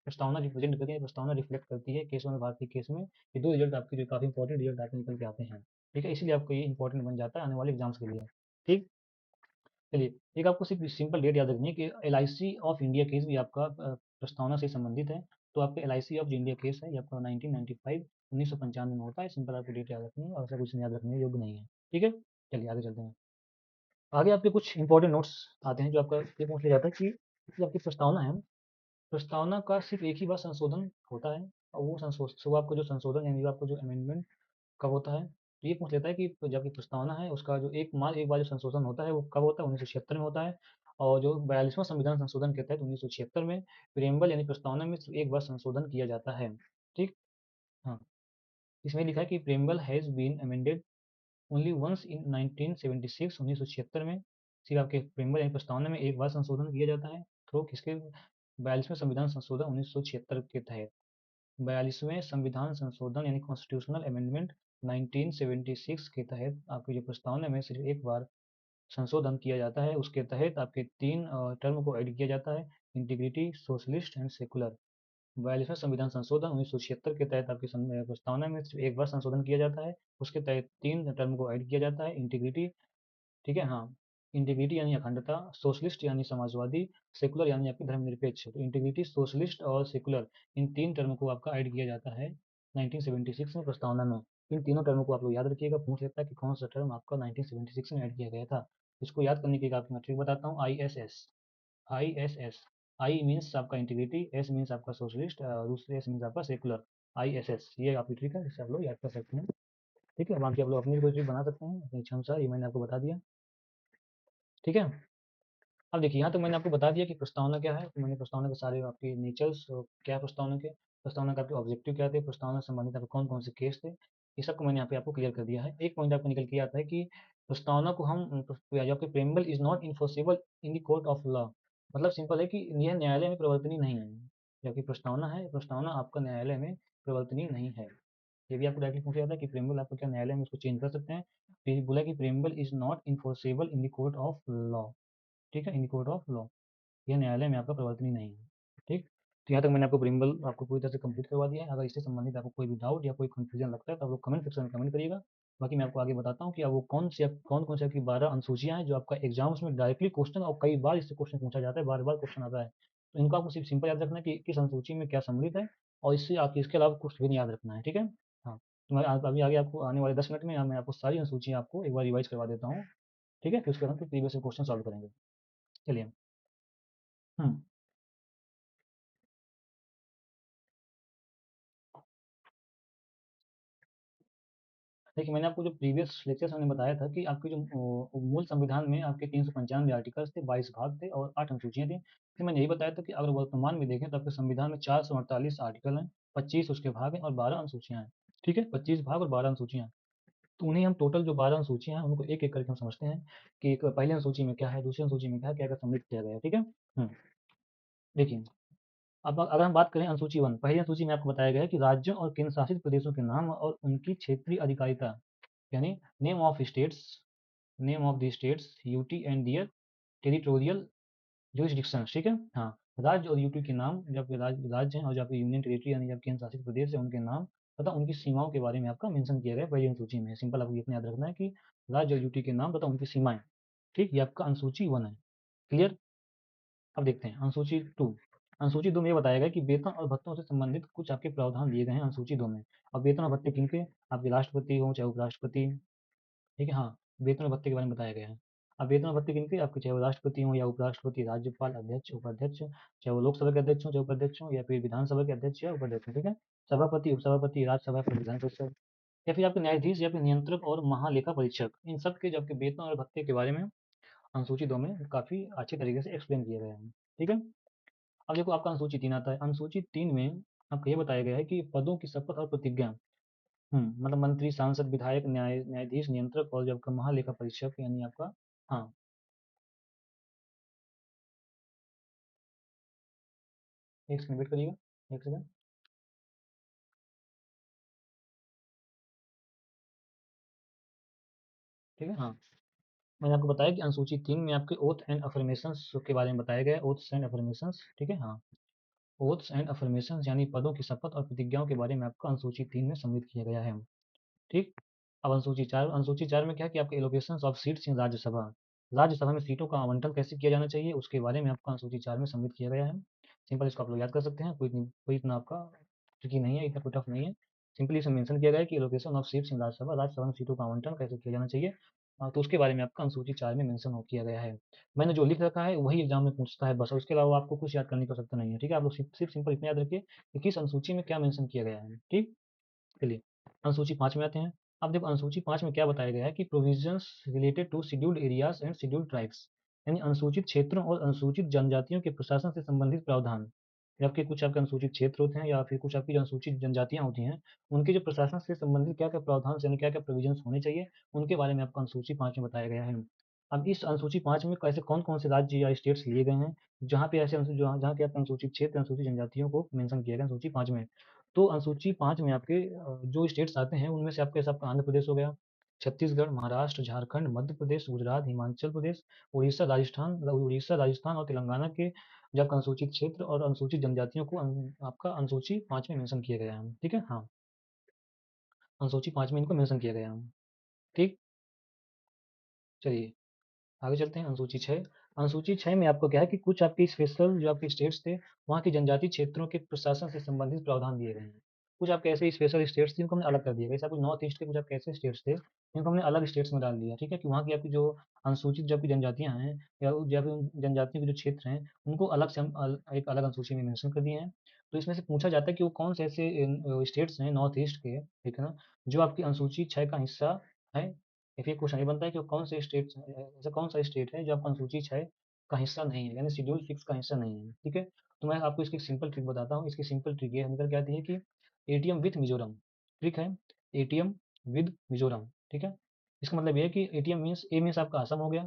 प्रस्तावना रिप्रेजेंट करती है, प्रस्तावना रिफ्लेक्ट करती है। केशव भारती केस में ये दो रिजल्ट आपके जो काफी इंपॉर्टेंट रिजल्ट आपके निकल के आते हैं। ठीक है, इसलिए आपको ये इंपॉर्टेंट बन जाता है आने वाले एग्जाम्स के लिए। ठीक, चलिए, एक आपको सिर्फ सिंपल डेट याद रखनी है कि एलआईसी ऑफ इंडिया केस भी आपका प्रस्तावना से संबंधित है। तो आपका एलआईसी ऑफ इंडिया केस है, ये आपका 1995 1995 में होता है। सिंपल आपको डेट याद रखनी है, और ऐसा कुछ याद रखने योग्य नहीं है। ठीक है, चलिए आगे चलते हैं। आगे आपके कुछ इंपॉर्टेंट नोट्स आते हैं, जो आपका ये पूछ लिया जाता है कि जो आपकी प्रस्तावना है, प्रस्तावना का सिर्फ एक ही बार संशोधन होता है, और वो वो आपको जो संशोधन यानी आपको जो अमेंडमेंट कब होता है, तो ये पूछ लेता है कि जब की प्रस्तावना है उसका जो एक बार जो संशोधन होता है वो कब होता है? 1976 में होता है। और जो 42वां संविधान संशोधन के तहत 1976 में प्रियम्बल यानी प्रस्तावना में सिर्फ एक बार संशोधन किया जाता है। ठीक, हाँ, इसमें लिखा है कि preamble has been amended only once in 1976 1976 में सिर्फ आपके प्रियम्बल यानी प्रस्तावना में एक बार संशोधन किया जाता है। तो किसके? 42वें संविधान संशोधन 1976 के तहत। 42वें संविधान संशोधन यानी कॉन्स्टिट्यूशनल अमेंडमेंट 1976 के तहत आपकी जो प्रस्तावना में सिर्फ एक बार संशोधन किया जाता है। उसके तहत आपके तीन टर्म को ऐड किया जाता है: इंटीग्रिटी, सोशलिस्ट एंड सेकुलर। 42वें संविधान संशोधन 1976 के तहत आपकी प्रस्तावना में सिर्फ एक बार संशोधन किया जाता है। उसके तहत तीन टर्म को ऐड किया जाता है: इंटीग्रिटी, ठीक है, हाँ, इंटीग्रिटी यानी अखंडता, सोशलिस्ट यानी समाजवादी, सेकुलर यानी आपकी धर्मनिरपेक्ष। तो इंटीग्रिटी, सोशलिस्ट और सेकुलर, इन तीन टर्म को आपका ऐड किया जाता है 1976 में प्रस्तावना में। इन तीनों टर्म को आप लोग याद रखिएगा, पूछ सकता है कि कौन सा टर्म आपका 1976 में ऐड किया गया था। इसको याद करने के लिए आपको मैं ट्रिक बताता हूँ। I S S, I means आपका इंटीग्रिटी, एस मीन्स आपका सोशलिस्ट, दूसरे एस मीन्स आपका सेकुलर। ISS, ये आपकी ट्रिक है, जिससे आप लोग याद कर सकते हैं। ठीक है, बाकी आप लोग अपनी कोई ट्रिक बना सकते हैं अपनी इच्छा अनुसार, ये मैंने आपको बता दिया। ठीक है, अब देखिए, यहाँ तो मैंने आपको बता दिया कि प्रस्तावना क्या है। तो मैंने प्रस्तावना के सारे आपके नेचर्स क्या है प्रस्तावना के, प्रस्तावना का आपके ऑब्जेक्टिव क्या थे, प्रस्तावना से संबंधित आपके कौन कौन से केस थे, ये सब को मैंने यहाँ पे आपको क्लियर कर दिया है। एक पॉइंट आपको निकल के आता है कि प्रस्तावना को हम जो आपके preamble is not enforceable in the court of law. मतलब सिंपल है कि यह न्यायालय में प्रवर्तनीय नहीं है। जबकि प्रस्तावना है, प्रस्तावना आपका न्यायालय में प्रवर्तनीय नहीं है। ये भी आपको डायरेक्टली पूछा जाता है कि प्रेम्बल आपको क्या न्यायालय में उसको चेंज कर सकते हैं? तो ये बोला कि preamble is not enforceable in the court of law. ठीक है, इन कोर्ट ऑफ लॉ, यह न्यायालय में आपका प्रवर्तनीय नहीं है। ठीक, तो यहाँ तक मैंने आपको प्रिम्बल आपको पूरी तरह से कंप्लीट करवा दिया है। अगर इससे संबंधित आपको कोई भी डाउट या कोई कंफ्यूजन लगता है तो आप लोग कमेंट सेक्शन में कमेंट करिएगा। बाकी मैं आपको आगे बताता हूँ कि अब वो कौन सी आपकी 12 अनुसूचियाँ हैं जो आपका एग्जाम्स में डायरेक्टली क्वेश्चन, और कई बार इससे क्वेश्चन पूछा जाता है, बार बार क्वेश्चन आता है। तो इनको आपको सिर्फ सिंपल याद रखना है कि किस अनुसूची में क्या सम्मिलित है, और इससे आप इसके अलावा कुछ भी नहीं याद रखना है। ठीक है, हाँ, तो मैं अभी आगे आपको आने वाले 10 मिनट में मैं आपको सारी अनुसूचियाँ आपको एक बार रिवाइज करवा देता हूँ। ठीक है, फिर उसके बाद हम फिर प्रीवियस क्वेश्चन सॉल्व करेंगे। चलिए, हम्म, देखिए, मैंने आपको जो प्रीवियस लेक्चर्स मैंने बताया था कि आपके जो मूल संविधान में आपके 395 आर्टिकल्स थे, 22 भाग थे और 8 अनुसूचियाँ थी। फिर मैंने यही बताया था कि अगर वर्तमान में देखें तो आपके संविधान में 448 आर्टिकल हैं, 25 उसके भाग हैं और 12 अनुसूचियाँ हैं। ठीक है, 25 भाग और 12 अनुसूचियाँ। तो उन्हें हम टोटल जो 12 अनुसूचियाँ हैं उनको एक एक करके हम समझते हैं कि एक पहली अनुसूची में क्या है, दूसरी अनुसूची में क्या है, क्या क्या सम्मिलित किया गया है। ठीक है, देखिए, अब अगर हम बात करें अनुसूची 1, पहली अनुसूची में आपको बताया गया है कि राज्यों और केंद्र शासित प्रदेशों के नाम और उनकी क्षेत्रीय अधिकारिता। यानी name of the states UT and their territorial jurisdictions, ठीक है। हाँ, राज्य और यूटी के नाम, जो आपके राज्य हैं और जो आपके यूनियन टेरिटरी यानी जो केंद्र शासित प्रदेश है उनके नाम तथा उनकी सीमाओं के बारे में आपका मेंशन किया गया है पहली अनुसूची में। सिंपल आपको इतना याद रखना है कि राज्य और यूटी के नाम तथा उनकी सीमाएं, ठीक, ये आपका अनुसूची 1 है। क्लियर। अब देखते हैं अनुसूची 2। अनुसूची 2 में ये बताया गया कि वेतन और भत्तों से संबंधित कुछ आपके प्रावधान दिए गए हैं अनुसूची 2 में। अब वेतन और भत्ते किनके, आपके राष्ट्रपति हो चाहे उपराष्ट्रपति, ठीक है। हाँ, वेतन और भत्ते के बारे में बताया गया है। अब वेतन और भत्ते किनके, आपके चाहे वो राष्ट्रपति हो या उपराष्ट्रपति, राज्यपाल, अध्यक्ष, उपाध्यक्ष, चाहे वो लोकसभा के अध्यक्ष हो चाहे उपाध्यक्ष हो, या फिर विधानसभा के अध्यक्ष या उपाध्यक्ष, ठीक है। सभापति, उपसभापति, राज्यसभा पर विधान परिषद, या फिर आपके न्यायाधीश या फिर नियंत्रक और महालेखा परीक्षक, इन सब के जो आपके वेतन और भत्ते के बारे में अनुसूची 2 में काफी अच्छे तरीके से एक्सप्लेन किया गया है, ठीक है। अब देखो आपका अनुसूची 3 आता है। अनुसूची 3 में आपको ये बताया गया है कि पदों की शपथ और प्रतिज्ञा, मतलब मंत्री, सांसद, विधायक, न्यायाधीश, नियंत्रक और जो आपका महालेखा परीक्षक यानी आपका, हाँ, एक सेकंड वेट करिएगा, एक सेकंड, ठीक है। हाँ, मैंने आपको बताया कि अनुसूची 3 में आपके ओथ एंड अफर्मेशंस के बारे में बताया गया है, ओथ्स एंड अफर्मेशंस, ठीक है। हाँ, ओथ्स एंड अफर्मेशंस यानी पदों की शपथ और प्रतिज्ञाओं के बारे में आपका अनुसूची 3 में सम्मिलित किया गया है, ठीक। अब अनुसूची 4 में क्या है कि आपके allocations of seats in Rajya Sabha, Rajya Sabha में सीटों का आवंटन कैसे किया जाना चाहिए उसके बारे में आपका अनुसूची 4 में सम्मिलित किया गया है। सिंपल इसको आप लोग याद कर सकते हैं, कोई इतना आपका ट्रिकी नहीं है, इतना कोई टफ नहीं है। सिंपली इसमें मेंशन किया गया है कि allocation of seats in Rajya Sabha, Rajya Sabha में सीटों का आवंटन कैसे किया जाना चाहिए। तो उसके बारे में आपका अनुसूची 4 में मेंशन किया गया है। मैंने जो लिख रखा है वही एग्जाम में पूछता है बस, उसके अलावा आपको कुछ याद करने की आवश्यकता नहीं है, ठीक है। आप लोग सिर्फ सिंपल इतना याद रखिए कि किस अनुसूची में क्या मेंशन किया गया है, ठीक। चलिए अनुसूची 5 में आते हैं। अब देखो अनुसूची 5 में क्या बताया गया है कि provisions related to scheduled areas and scheduled tribes, यानी अनुसूचित क्षेत्रों और अनुसूचित जनजातियों के प्रशासन से संबंधित प्रावधान। जबकि कुछ आपके अनुसूचित क्षेत्र होते हैं या फिर कुछ आपकी जो अनुसूचित जनजातियां होती हैं, उनके जो प्रशासन से संबंधित क्या क्या प्रावधान यानी क्या क्या प्रोविजंस होने चाहिए, उनके बारे में आपको अनुसूची 5 में बताया गया है। अब इस अनुसूची 5 में कैसे कौन कौन से राज्य या स्टेट्स लिए गए हैं, जहाँ पे ऐसे जहाँ के आपके अनुसूचित क्षेत्र अनुसूचित जनजातियों को मेंशन किया गया अनुसूची 5 में। तो अनुसूची 5 में आपके जो स्टेट्स आते हैं उनमें से आपके जैसे आपका आंध्र प्रदेश हो गया, छत्तीसगढ़, महाराष्ट्र, झारखंड, मध्य प्रदेश, गुजरात, हिमाचल प्रदेश, उड़ीसा, राजस्थान और तेलंगाना के जो आपका अनुसूचित क्षेत्र और अनुसूचित जनजातियों को आपका अनुसूची 5 में मेंशन किया गया है, ठीक है। हाँ, अनुसूची 5 में इनको मेंशन किया गया है, ठीक। चलिए आगे चलते हैं अनुसूची 6। अनुसूची 6 में आपको क्या है कि कुछ आपके स्पेशल जो आपके स्टेट्स थे, वहाँ के जनजातीय क्षेत्रों के प्रशासन से संबंधित प्रावधान दिए गए हैं। कुछ आपके ऐसे स्पेशल स्टेट्स थे जिनको हमने अलग कर दिया, जैसे आपके नॉर्थ ईस्ट के कुछ आपके ऐसे स्टेट्स थे जिनको हमने अलग स्टेट्स में डाल दिया, ठीक है। कि वहाँ की आपकी जो अनुसूचित जो आपकी जनजातियाँ हैं या जो आपकी उन जनजातियों के जो क्षेत्र हैं उनको अलग से हम एक अलग अनुसूची में मेंशन कर दिए हैं। तो इसमें से पूछा जाता है कि वो कौन से ऐसे स्टेट्स हैं नॉर्थ ईस्ट के, ठीक है ना, जो आपकी अनुसूची 6 का हिस्सा है। या फिर क्वेश्चन ये बनता है कि वो कौन से स्टेट, ऐसा कौन सा स्टेट है जो आपका अनुसूची 6 का हिस्सा नहीं है, यानी शेड्यूल 6 का हिस्सा नहीं है, ठीक है। तो मैं आपको इसकी सिंपल ट्रिक बताता हूँ। इसकी सिंपल ट्रिक ये निकल के आती है कि एटीएम विथ मिजोरम, ट्रिक है एटीएम विद मिजोरम, ठीक है। इसका मतलब ये है कि एटीएम मीन्स, ए मीन्स आपका असम हो गया,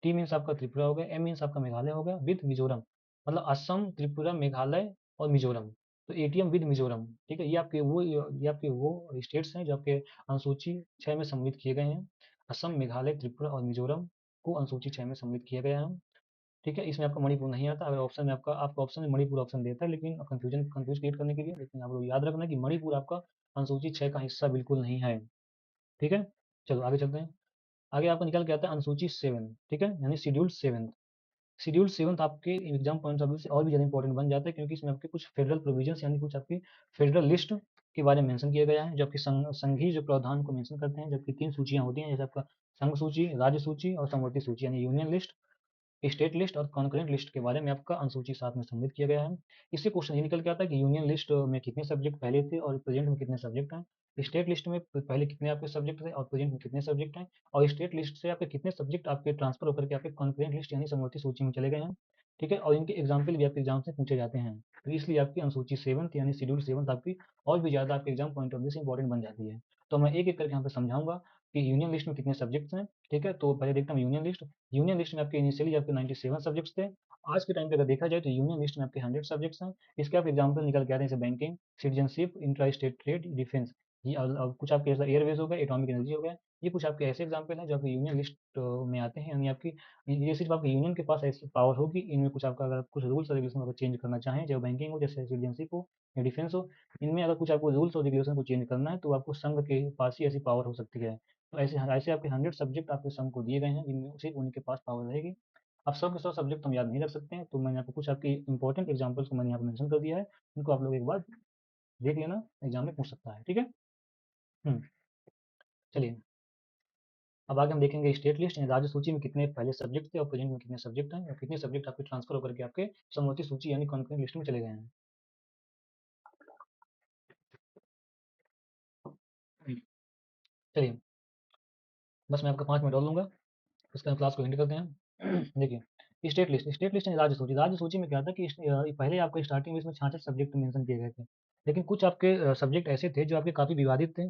टी मीन्स आपका त्रिपुरा हो गया, एम मीन्स आपका मेघालय हो गया, विद मिजोरम मतलब असम, त्रिपुरा, मेघालय और मिजोरम। तो एटीएम विद मिजोरम, ठीक है। ये आपके वो स्टेट्स हैं जो आपके अनुसूची 6 में सम्मिलित किए गए हैं। असम, मेघालय, त्रिपुरा और मिजोरम को अनुसूची 6 में सम्मिलित किया गया है, ठीक है। इसमें आपका मणिपुर नहीं आता। अगर ऑप्शन में आपका ऑप्शन में मणिपुर ऑप्शन देता है, लेकिन कंफ्यूज क्रिएट करने के लिए, लेकिन आप लोग याद रखना कि मणिपुर आपका अनुसूची 6 का हिस्सा बिल्कुल नहीं है, ठीक है। चलो आगे चलते हैं। आगे आपका निकल के आता है अनुसूची 7, ठीक है, यानी शेड्यूल 7। शेड्यूल 7 आपके एग्जाम पॉइंट ऑफ व्यू से और भी ज़्यादा इंपॉर्टेंट बन जाता है, क्योंकि इसमें आपके कुछ फेडरल प्रोविजंस यानी कुछ आपकी फेडरल लिस्ट के बारे में मेंशन किया गया है, जो आपकी संघीय जो प्रावधान को मेंशन करते हैं। जबकि 3 सूचियाँ होती हैं, जैसे आपका संघ सूची, राज्य सूची और समवर्ती सूची, यानी यूनियन लिस्ट, स्टेट लिस्ट और कॉन्करेंट लिस्ट के बारे में आपका अनुसूची 7 में सम्मिलित किया गया है। इससे क्वेश्चन ये निकल के आता है कि यूनियन लिस्ट में कितने सब्जेक्ट पहले थे और प्रेजेंट में कितने सब्जेक्ट हैं, स्टेट लिस्ट में पहले कितने आपके सब्जेक्ट थे और प्रेजेंट में कितने सब्जेक्ट हैं, और स्टेट लिस्ट से आपके कितने सब्जेक्ट आपके ट्रांसफर होकर के आपके कॉन्करेंट लिस्ट यानी समवर्ती सूची में चले गए हैं, ठीक है। और इनके एग्जाम्पल भी आपके एग्जाम से पूछे जाते हैं। तो इसलिए आपकी अनुसूची 7 यानी शेड्यूल 7 आपकी और भी ज़्यादा आपके एग्जाम पॉइंट ऑफ व्यू से इंपॉर्टेंट बन जाती है। तो मैं एक एक करके यहाँ पे समझाऊंगा कि यूनियन लिस्ट में कितने सब्जेक्ट्स हैं, ठीक है। तो पहले देखता हूँ यूनियन लिस्ट। यूनियन लिस्ट में आपके इनिशियली आपके 97 सब्जेक्ट्स थे। आज के टाइम पे अगर देखा जाए तो यूनियन लिस्ट में आपके 100 सब्जेक्ट्स हैं। इसके आप एग्जाम्पल निकल के आते हैं, जैसे banking, citizenship, intra state trade, defence. ये कुछ आपके जैसा एयरवेज हो गया, एटॉमिक एनर्जी हो गया, ये कुछ आपके ऐसे एग्जाम्पल हैं जो आपके यूनियन लिस्ट में आते हैं, यानी आपकी ये सिर्फ आपके यूनियन के पास ऐसी पावर होगी। इनमें कुछ आपका अगर कुछ रूल्स और रेगुलेशन अगर चेंज करना चाहें, चाहे बैंकिंग हो, जैसे सिटीजनशिप हो या डिफेंस हो, इनमें अगर कुछ आपको रूल्स और रेगुलेशन को चेंज करना है तो आपको संघ के पास ही ऐसी पावर हो सकती है। तो ऐसे ऐसे आपके 100 सब्जेक्ट आपके संघ को दिए गए हैं, जिनमें सिर्फ उनके पास पावर रहेगी। अब 100 के 100 सब्जेक्ट हम याद नहीं रख सकते हैं, तो मैंने आपको कुछ आपकी इंपॉर्टेंट एग्जाम्पल्स को मैंने यहाँ पे मेंशन कर दिया है, उनको आप लोग एक बार देख लेना, एग्जाम में पूछ सकता है, ठीक है। हम्म, चलिए अब आगे हम देखेंगे स्टेट लिस्ट, यानी राज्य सूची में कितने पहले सब्जेक्ट थे और प्रेजेंट में कितने सब्जेक्ट हैं, और कितने सब्जेक्ट आपके ट्रांसफर होकर के आपके समवर्ती सूची यानी कॉन्करेंट लिस्ट में चले गए हैं। चलिए बस मैं आपका 5 मिनट और लूँगा, उसके बाद क्लास को एंड करते हैं। देखिए स्टेट लिस्ट यानी राज्य सूची में क्या था कि पहले आपको स्टार्टिंग में इसमें 66 सब्जेक्ट मेंशन किए गए थे, लेकिन कुछ आपके सब्जेक्ट ऐसे थे जो आपके काफ़ी विवादित थे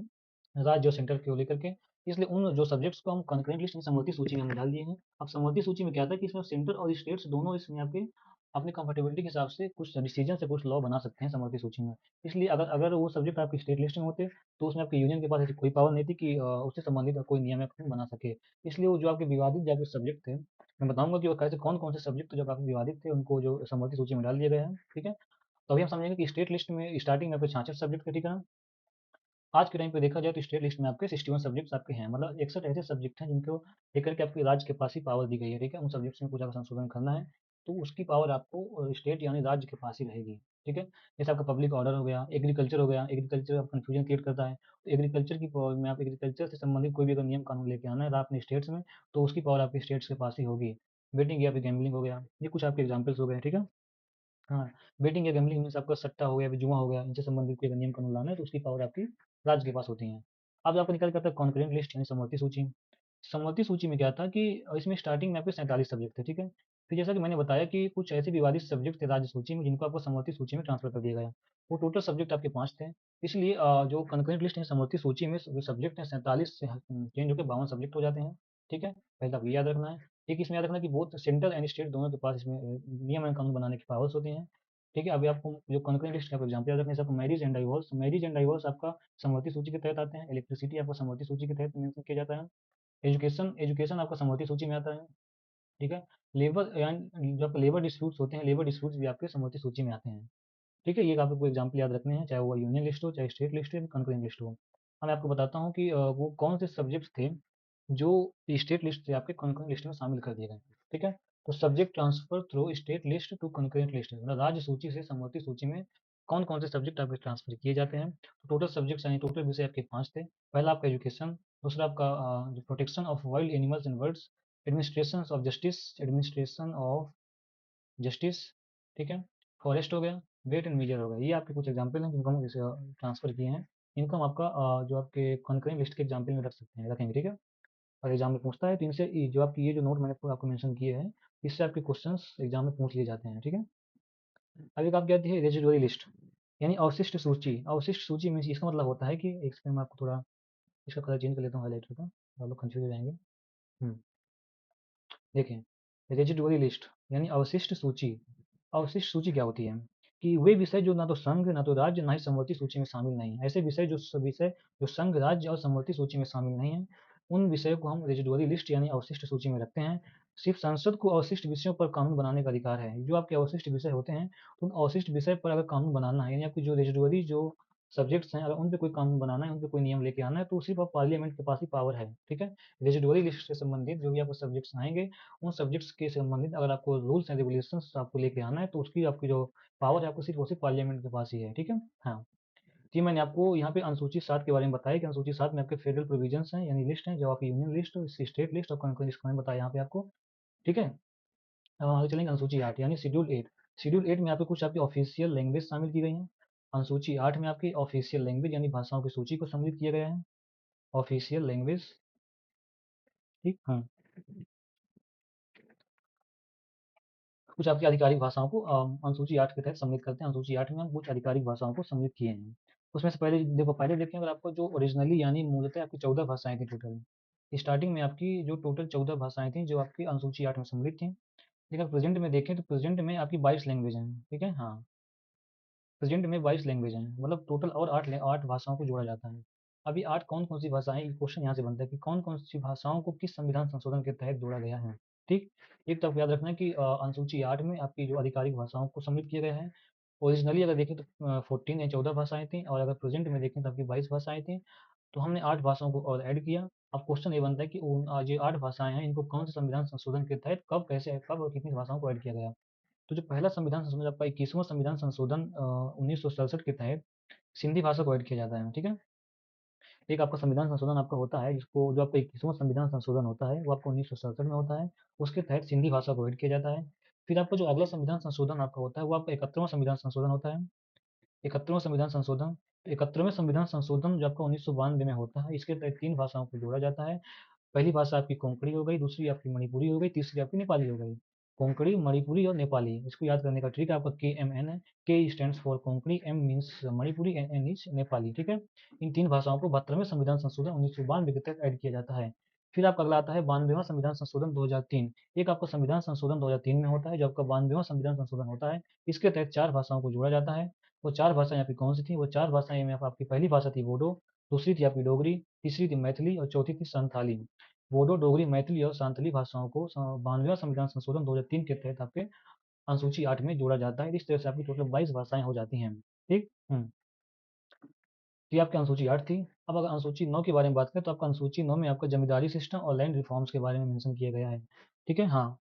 राज्य और सेंटर को लेकर के, इसलिए उन जो सब्जेक्ट्स को हम कॉन्करेंट लिस्ट में समवर्ती सूची में हमने डाल दिए हैं। अब समवर्ती सूची में क्या था कि इसमें सेंटर और स्टेट्स दोनों इसमें आपके अपनी कंफर्टेबिलिटी के हिसाब से कुछ डिसीजन से कुछ लॉ बना सकते हैं समवर्ती सूची में। इसलिए अगर अगर वो सब्जेक्ट आपकी स्टेट लिस्ट में होते तो उसमें आपके यूनियन के पास ऐसी कोई पावर नहीं थी कि उससे संबंधित कोई नियम या कानून बना सके। इसलिए वो जो आपके विवादित जो आपके सब्जेक्ट थे, मैं बताऊंगा कि वो कैसे कौन कौन से सब्जेक्ट जो काफी विवादित थे उनको जो समवर्ती सूची में डाल दिया गया है, ठीक है। तो अभी हम समझेंगे कि स्टेट लिस्ट में स्टार्टिंग में आपके 66 सब्जेक्ट थे, ठीक है ना। आज के टाइम पे देखा जाए तो स्टेट लिस्ट में आपके 61 सब्जेक्ट्स आपके हैं, मतलब 61 ऐसे सब्जेक्ट हैं जिनको लेकर के आपके राज्य के पास ही पावर दी गई है, ठीक है। उन सब्जेक्ट्स में कुछ अगर संशोधन करना है तो उसकी पावर आपको स्टेट यानी राज्य के पास ही रहेगी, ठीक है। जैसे आपका पब्लिक ऑर्डर हो गया, एग्रीकल्चर हो गया, एग्रीकल्चर आप कन्फ्यूजन क्रिएट करता है, तो एग्रीकल्चर की पावर में आप एग्रीकल्चर से संबंधित कोई भी अगर नियम कानून लेके आना है अपने स्टेट्स में, तो उसकी पावर आपके स्टेट्स के पास ही होगी। बेटिंग या फिर गैम्बलिंग हो गया, ये कुछ आपके एग्जाम्पल्स हो गए, ठीक है। हाँ, बेटिंग या गैम्बलिंग मीन्स आपका सट्टा हो गया, फिर जुआ हो गया, इनसे संबंधित कोई अगर नियम कानून लाना है तो उसकी पावर आपकी राज्य के पास होती है। अब आपको निकल के आता है कॉन्करेंट लिस्ट यानी समवर्ती सूची। समवर्ती सूची में क्या था कि इसमें स्टार्टिंग में आपके 47 सब्जेक्ट थे, ठीक है। फिर जैसा कि मैंने बताया कि कुछ ऐसे विवादित सब्जेक्ट थे राज्य सूची में जिनको आपको समवर्ती सूची में ट्रांसफर कर दिया गया। वो टोटल सब्जेक्ट आपके 5 थे। इसलिए जो कॉन्करेंट लिस्ट है समवर्ती सूची में जो सब्जेक्ट है 47 से चेंज होकर 52 सब्जेक्ट हो जाते हैं, ठीक है। पहले आपको ये याद रखना है। एक इसमें याद रखना कि बहुत सेंट्रल एंड स्टेट दोनों के पास इसमें नियम एंड कानून बनाने की पावर्स होती हैं, ठीक है। अभी आपको जो कॉन्करेंट लिस्ट के आपको एग्जाम्पल याद रखने से आपको मैरिज एंड डाइवोर्स आपका समवर्ती सूची के तहत आते हैं। इलेक्ट्रिसिटी आपका समवर्ती सूची के तहत मेंशन किया जाता है। एजुकेशन एजुकेशन आपका समवर्ती सूची में आता है, ठीक है। लेबर यानी जो आपके लेबर डिस्प्यूट्स होते हैं, लेबर डिस्प्यूट्स भी आपके समवर्ती सूची में आते हैं, ठीक है। ये आपको एग्जाम्पल याद रखने हैं, चाहे वो यूनियन लिस्ट हो, चाहे स्टेट लिस्ट हो, कॉन्करेंट लिस्ट हो। अब मैं आपको बताता हूँ कि वो कौन से सब्जेक्ट्स थे जो स्टेट लिस्ट से आपके कॉन्करेंट लिस्ट में शामिल कर दिए गए, ठीक है। तो subject transfer through state list to concurrent list, मतलब राज्य सूची से समवर्ती सूची में कौन कौन से सब्जेक्ट आपके ट्रांसफर किए जाते हैं। तो टोटल सब्जेक्ट्स यानी टोटल विषय आपके 5 थे। पहला आपका एजुकेशन, दूसरा आपका protection of wild animals and birds, administration of justice, ठीक है। फॉरेस्ट हो गया, वेट एंड मीजर हो गया। ये आपके कुछ एग्जाम्पल हैं जिनको हम जैसे ट्रांसफर किए हैं। इनको हम आपका जो आपके कॉन्करेंट लिस्ट के एग्जाम्पल में रख सकते हैं, रखेंगे, ठीक है। और एग्जाम में पूछता है तो इनसे जो आपकी ये जो नोट मैंने आपको मेंशन किए हैं, इससे आपके क्वेश्चंस एग्जाम में पूछ लिए जाते हैं, ठीक है। अब एक आप क्या है रेजिडुअरी लिस्ट यानी अवशिष्ट सूची। अवशिष्ट सूची में इसका मतलब होता है कि एक सेकंड में आपको थोड़ा इसका कलर चेंज कर लेता हूँ हाईलाइटर का, आप लोग कंफ्यूज हो जाएंगे। देखें, रेजिडुअरी लिस्ट यानी अवशिष्ट सूची। अवशिष्ट सूची क्या होती है कि वे विषय जो ना तो संघ ना तो राज्य ना ही समवर्ती सूची में शामिल नहीं है, ऐसे विषय जो संघ राज्य और समवर्ती सूची में शामिल नहीं है, उन विषयों को हम रेजिडुअरी लिस्ट यानी अवशिष्ट सूची में रखते हैं। सिर्फ संसद को अवशिष्ट विषयों पर कानून बनाने का अधिकार है। जो आपके अवशिष्ट विषय होते हैं, तो उन अवशिष्ट विषय पर अगर कानून बनाना है, यानी आपकी जो रेजिडुअरी जो सब्जेक्ट्स हैं, अगर उन पे कोई कानून बनाना है, उन पे कोई नियम लेके आना है, तो सिर्फ पार्लियामेंट के पास ही पावर है, ठीक है। रेजिडुअरी लिस्ट से संबंधित जो भी आपको सब्जेक्ट्स आएंगे, उन सब्जेक्ट्स के संबंधित अगर आपको रूल्स एंड रेगुलेशंस आपको लेके आना है, तो उसकी आपकी जो पावर है आपको सिर्फ वो सिर्फ पार्लियामेंट के पास ही है, ठीक है। हाँ, जी मैंने आपको यहाँ पे अनुसूची 7 के बारे में बताया कि अनुसूची 7 में आपके फेडरल प्रोविजंस हैं यानी लिस्ट है, जो आपकी यूनियन लिस्ट, स्टेट लिस्ट और कौन लिस्ट मैंने बताया यहाँ पे आपको, ठीक है। अब आगे चलेंगे अनुसूची 8 यानी शेड्यूल 8। शेड्यूल 8 में आपके कुछ आपकी ऑफिशियल लैंग्वेज शामिल की गई हैं। अनुसूची 8 में आपकी ऑफिशियल लैंग्वेज यानी भाषाओं की सूची को सम्मिलित किया गया है। ऑफिशियल लैंग्वेज, ठीक, हाँ। कुछ आपकी आधिकारिक भाषाओं को अनुसूची 8 के तहत सम्मिलित करते हैं। अनुसूची 8 में हम कुछ आधिकारिक भाषाओं को सम्मिलित किए हैं। उसमें से पहले देखें, अगर आपको जो ओरिजिनली यानी मूलतः आपकी 14 भाषाएं थी टोटल। स्टार्टिंग में आपकी जो टोटल 14 भाषाएं थी जो आपकी अनुसूची 8 में सम्मिलित थी, लेकिन प्रेजेंट में देखें तो प्रेजेंट में आपकी 22 लैंग्वेज हैं, ठीक है, हाँ। प्रेजेंट में 22 लैंग्वेज हैं, मतलब टोटल और 8 भाषाओं को जोड़ा जाता है। अभी 8 कौन-कौन सी भाषाएँ, क्वेश्चन यहाँ से बनता है कि कौन-कौन सी भाषाओं को किस संविधान संशोधन के तहत जोड़ा गया है, ठीक? एक तो आपको याद रखना है कि अनुसूची 8 में आपकी जो आधिकारिक भाषाओं को सम्मिलित किया गया है। ओरिजिनली अगर देखें तो 14 या 14 भाषाएँ थीं और अगर प्रेज़ेंट में देखें तो आपकी 22 भाषाएँ थीं। तो हमने 8 भाषाओं को और ऐड किया। अब क्वेश्चन ये बनता है कि ये 8 भाषाएँ हैं, इनको कौन से संविधान संशोधन के तहत कब, कैसे, कब और कितनी भाषाओं को ऐड किया गया? तो जो पहला संविधान संशोधन आपका 21वां संविधान संशोधन 1967 के तहत सिंधी भाषा को ऐड किया जाता है, ठीक है? एक आपका संविधान संशोधन आपका होता है जिसको जो आपका 21वां संविधान संशोधन होता है वो आपको 1967 में होता है। उसके तहत सिंधी भाषा को ऐड किया जाता है। फिर आपका जो अगला संविधान संशोधन आपका होता है वो आपका 71वां संविधान संशोधन होता है। 71वां संविधान संशोधन, 71वें संविधान संशोधन जो आपका 1992 में होता है, इसके तहत 3 भाषाओं को जोड़ा जाता है। पहली भाषा आपकी कोंकणी हो गई, दूसरी आपकी मणिपुरी हो गई, तीसरी आपकी नेपाली हो गई। कोंकणी, मणिपुरी और नेपाली, इसको याद करने का ट्रिक आपका KMN है। K stands for Konkani, M means Manipuri and N is Nepali, ठीक है? इन 3 भाषाओं को 72वें संविधान संशोधन 1992 के तहत ऐड किया जाता है। फिर आपका अगला आता है 92वां संविधान संशोधन 2003। एक आपका संविधान संशोधन 2003 में होता है जो आपका 92वां संविधान संशोधन होता है। इसके तहत 4 भाषाओं को जोड़ा जाता है। वो 4 भाषाएँ आपकी कौन-सी थी? वो 4 भाषाएँ में आपकी पहली भाषा थी बोडो, दूसरी थी आपकी डोगरी, तीसरी थी मैथिली और चौथी थी संथाली। बोडो, डोगरी, मैथिली और सांथली भाषाओं को 92वां संविधान संशोधन 2003 के तहत आपके अनुसूची 8 में जोड़ा जाता है। इस तरह से आपकी टोटल 22 भाषाएँ हो जाती हैं। ठीक? तो ये आपकी अनुसूची 8 थी। अब अगर अनुसूची 9 के बारे में बात करें तो आपका अनुसूची 9 में आपका जमींदारी सिस्टम और लैंड रिफॉर्म्स के बारे में मेंशन किया गया है। ठीक है? हाँ।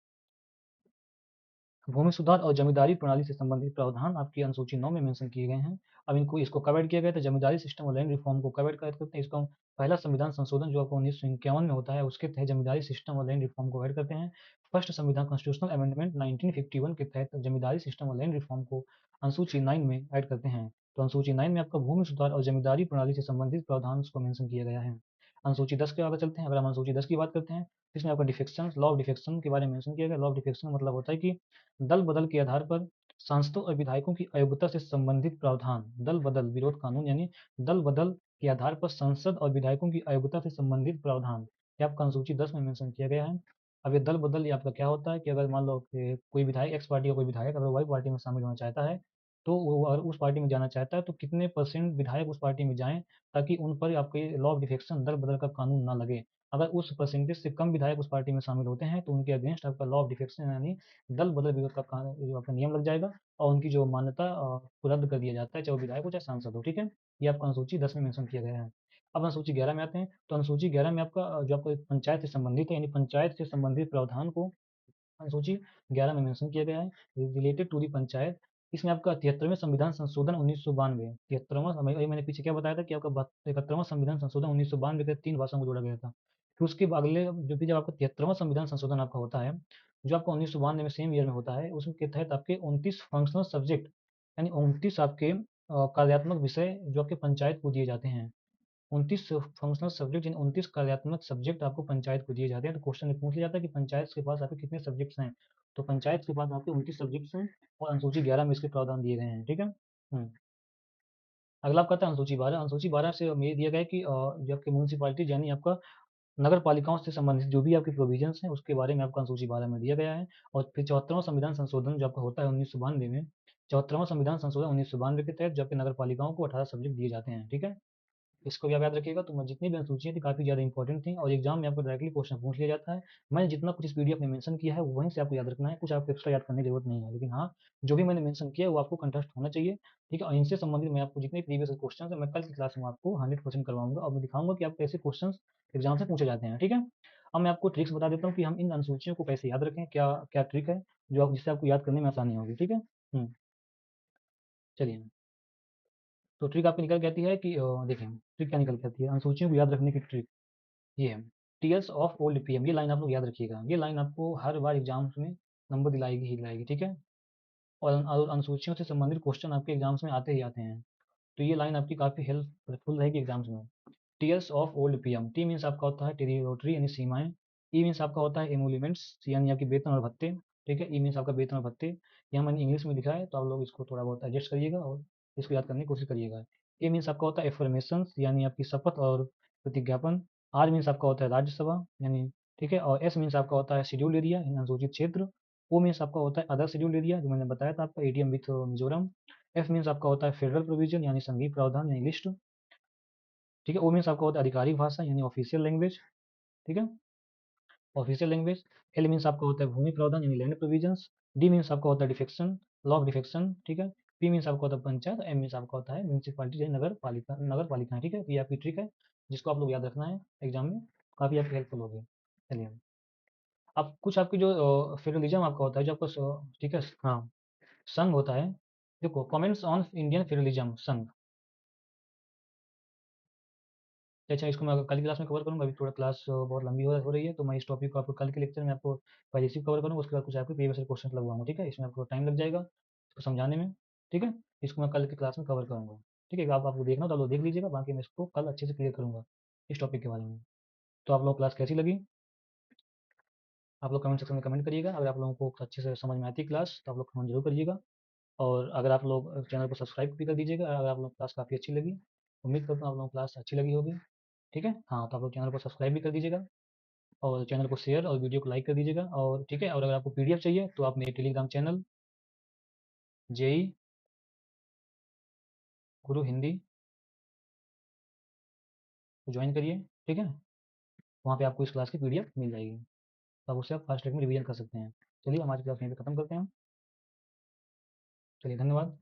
भूमि सुधार और जमींदारी प्रणाली से संबंधित प्रावधान आपकी अनुसूची 9 में मेंशन किए गए हैं। अब इनको इसको कब ऐड किया गया था? जमींदारी सिस्टम और लैंड रिफॉर्म को कब ऐड करते हैं? इसको हम पहला संविधान संशोधन जो आपको 1951 में होता है, उसके तहत जमींदारी सिस्टम और लैंड रिफॉर्म को ऐड करते हैं। फर्स्ट संविधान कॉन्स्टिट्यूशनल अमेंडमेंट 1951 के तहत जमींदारी सिस्टम और लैंड रिफॉर्म को अनुसूची 9 में ऐड करते हैं। तो अनुसूची 9 में आपका भूमि सुधार और जमींदारी प्रणाली से संबंधित प्रावधान को मेंशन किया गया है। अनुसूची 10 के आगे चलते हैं। अगर हम अनुसूची 10 की बात करते हैं, इसमें आपका डिफेक्शन, लॉ ऑफ डिफेक्शन के बारे में मेंशन किया गया। लॉ ऑफ डिफेक्शन का मतलब होता है कि दल बदल के आधार पर सांसदों और विधायकों की अयोग्यता से संबंधित प्रावधान। दल बदल विरोध कानून यानी दल बदल के आधार पर संसद और विधायकों की अयोग्यता से संबंधित प्रावधान, ये आपका अनुसूची 10 में मेंशन किया गया है। अब ये दल बदल ये आपका क्या होता है कि अगर मान लो कि कोई विधायक, एक्स पार्टी का कोई विधायक अगर वाई पार्टी में शामिल होना चाहता है, तो वो अगर उस पार्टी में जाना चाहता है तो कितने परसेंट विधायक उस पार्टी में जाएं ताकि उन पर आपके लॉ ऑफ डिफेक्शन, दल बदल का कानून ना लगे। अगर उस परसेंटेज से कम विधायक उस पार्टी में शामिल होते हैं तो उनके अगेंस्ट आपका लॉ ऑफ डिफेक्शन यानी दल बदल विरोध का जो आपका नियम लग जाएगा और उनकी जो मान्यता को रद्द कर दिया जाता है, चाहे वो विधायक हो चाहे सांसद हो। ठीक है? ये आपका अनुसूची 10 में मेंशन किया गया है। अब अनुसूची 11 में आते हैं। तो अनुसूची 11 में आपका जो आपका पंचायत से संबंधित है यानी पंचायत से संबंधित प्रावधान को अनुसूची 11 में मेंशन किया गया है, रिलेटेड टू दी पंचायत। इसमें आपका 73वें संविधान संशोधन 1992, 73वां मैंने पीछे क्या बताया था कि आपका 71वां संविधान संशोधन 1992 के 3 भाषाओं को जोड़ा गया था। फिर उसके अगले जो भी जब आपका 73वां संविधान संशोधन आपका होता है, जो आपका 1992 में सेम ईयर में होता है, उसके तहत आपके 29 फंक्शनल सब्जेक्ट यानी 29 आपके कार्यात्मक विषय जो आपके पंचायत को दिए जाते हैं। 29 फंक्शनल सब्जेक्ट यानी 29 कार्यात्मक सब्जेक्ट आपको पंचायत को दिए जाते हैं। तो क्वेश्चन में पूछ लिया जाता है कि पंचायत के पास आपके कितने सब्जेक्ट्स हैं? तो पंचायत के पास आपके 29 सब्जेक्ट्स हैं और अनुसूची 11 में इसके प्रावधान दिए गए हैं। ठीक है? अगला आपका आता है अनुसूची 12। अनुसूची 12 से ये दिया गया है कि जो आपकी म्युनिसिपैलिटी यानी आपका नगर पालिकाओं से संबंधित जो भी आपके प्रोविजंस हैं उसके बारे में आपका अनुसूची 12 में दिया गया है। और फिर 74वां संविधान संशोधन जो आपका होता है 1992 में, 74वां संविधान संशोधन 1992 के तहत जो आपके नगर पालिकाओं को 18 सब्जेक्ट दिए जाते हैं। ठीक है? इसको भी आप याद रखिएगा। तो मैं जितनी भी अनुसूचियाँ थी काफ़ी ज़्यादा इंपॉर्टेंट थी और एग्जाम में आपको डायरेक्टली क्वेश्चन पूछ लिया जाता है। मैंने जितना कुछ इस पीडीएफ में मेंशन किया है वहीं से आपको याद रखना है, कुछ आपको एक्स्ट्रा याद करने की जरूरत नहीं है। लेकिन हाँ, जो भी मैंने मेंशन किया है वो आपको कंठस्थ होना चाहिए। ठीक है? और इनसे संबंधित मैं आपको जितने प्रीवियस क्वेश्चन है मैं कल की क्लास में आपको 100% करवाऊंगा और मैं दिखाऊंगा कि आपको कैसे क्वेश्चन एग्जाम से पूछे जाते हैं। ठीक है? अब मैं आपको ट्रिक्स बता देता हूँ कि हम इन अनुसूचियों को कैसे याद रखें, क्या क्या ट्रिक है जो जिससे आपको याद करने में आसानी होगी। ठीक है? चलिए। तो ट्रिक आपकी निकल के आती है कि देखिए ट्रिक क्या निकल के आती है अनुसूचियों को याद रखने की ट्रिक ये है। टीएल्स ऑफ ओल्ड पीएम, ये लाइन आप लोग याद रखिएगा। ये लाइन आपको हर बार एग्जाम्स में नंबर दिलाएगी ही दिलाएगी। ठीक है? और अनुसूचियों से संबंधित क्वेश्चन आपके एग्जाम्स में आते ही आते हैं। तो ये लाइन आपकी काफ़ी हेल्पफुल रहेगी एग्जाम्स में। TLs of old PM, T means आपका होता है टेरिटोरी यानी सीमाएं। ई मीन्स आपका होता है एमुलेमेंट्स यानी आपकी वेतन और भत्ते। ठीक है? ई मीन्स आपका वेतन और भत्ते। यहाँ मैंने इंग्लिश में लिखा है तो आप लोग इसको थोड़ा बहुत एडजस्ट करिएगा और इसको याद करने की कोशिश करिएगा। ए मीन्स आपका होता है एफर्मेशंस यानी आपकी शपथ और प्रतिज्ञापन। आर मीन्स आपका होता है राज्यसभा यानी, ठीक है? और एस मीन्स आपका होता है शेड्यूल एरिया यानी अनुसूचित क्षेत्र। ओ मीन्स आपका होता है अदर शेड्यूल एरिया जो मैंने बताया था आपका ADM with Mizoram. F means आपका होता है फेडरल प्रोविजन यानी संघीय प्रावधान यानी लिस्ट। ठीक है। ओ मीन्स आपका होता है आधिकारिक भाषा यानी ऑफिशियल लैंग्वेज, ठीक है, ऑफिशियल लैंग्वेज। एल मीन्स आपका होता है भूमि प्रावधान यानी लैंड प्रोविजंस। डी मीन्स आपका होता है डिफेक्शन, लॉ ऑफ डिफेक्शन, ठीक है। पी मीन्स आपका होता है पंचायत। एम मीन्स आपका होता है म्यूनसिपालिटी यानी नगर पालिका, नगर पालिका, ठीक है। ये आपकी ट्रिक है जिसको आप लोग याद रखना है एग्जाम में, काफ़ी आपकी हेल्पफुल होगी। चलिए, अब कुछ आपकी जो फेडरलिज्म आपका होता है जो आपका ठीक है, हाँ, संघ होता है। देखो, कमेंट्स ऑन इंडियन फेडरलिज्म, संघ। अच्छा, इसको मैं कल की क्लास में कवर करूँगा, अभी थोड़ा क्लास बहुत लंबी हो रही है, तो मैं इस टॉपिक को आपको कल के लेक्चर में आपको पहले से कवर करूँगा, उसके बाद कुछ आपके प्रीवियस क्वेश्चन लगवाऊंगा, ठीक है। इसमें आपको टाइम लग जाएगा इसको समझाने में, ठीक है। इसको मैं कल की क्लास में कवर करूँगा, ठीक है। आप आपको देखना हो तो आप लोग देख लीजिएगा, बाकी मैं इसको कल अच्छे से क्लियर करूँगा इस टॉपिक के बारे में। तो आप लोग क्लास कैसी लगी, आप लोग कमेंट सेक्शन में कमेंट करिएगा। अगर आप लोगों को अच्छे से समझ में आती है क्लास तो आप लोग कमेंट जरूर करिएगा। और अगर आप लोग चैनल को सब्सक्राइब भी कर दीजिएगा अगर आप लोग क्लास काफ़ी अच्छी लगी। उम्मीद करता हूँ आप लोगों को क्लास अच्छी लगी होगी, ठीक है। हाँ, तो आप लोग चैनल को सब्सक्राइब भी कर दीजिएगा और चैनल को शेयर और वीडियो को लाइक कर दीजिएगा, और ठीक है। और अगर आपको पीडीएफ चाहिए तो आप मेरे टेलीग्राम चैनल जेई गुरु हिंदी को ज्वाइन करिए, ठीक है। वहाँ पे आपको इस क्लास की पीडीएफ मिल जाएगी, तो आप उससे आप फास्ट ट्रैक में रिवीजन कर सकते हैं। चलिए, हमारी क्लास यहीं पे खत्म करते हैं। चलिए, धन्यवाद।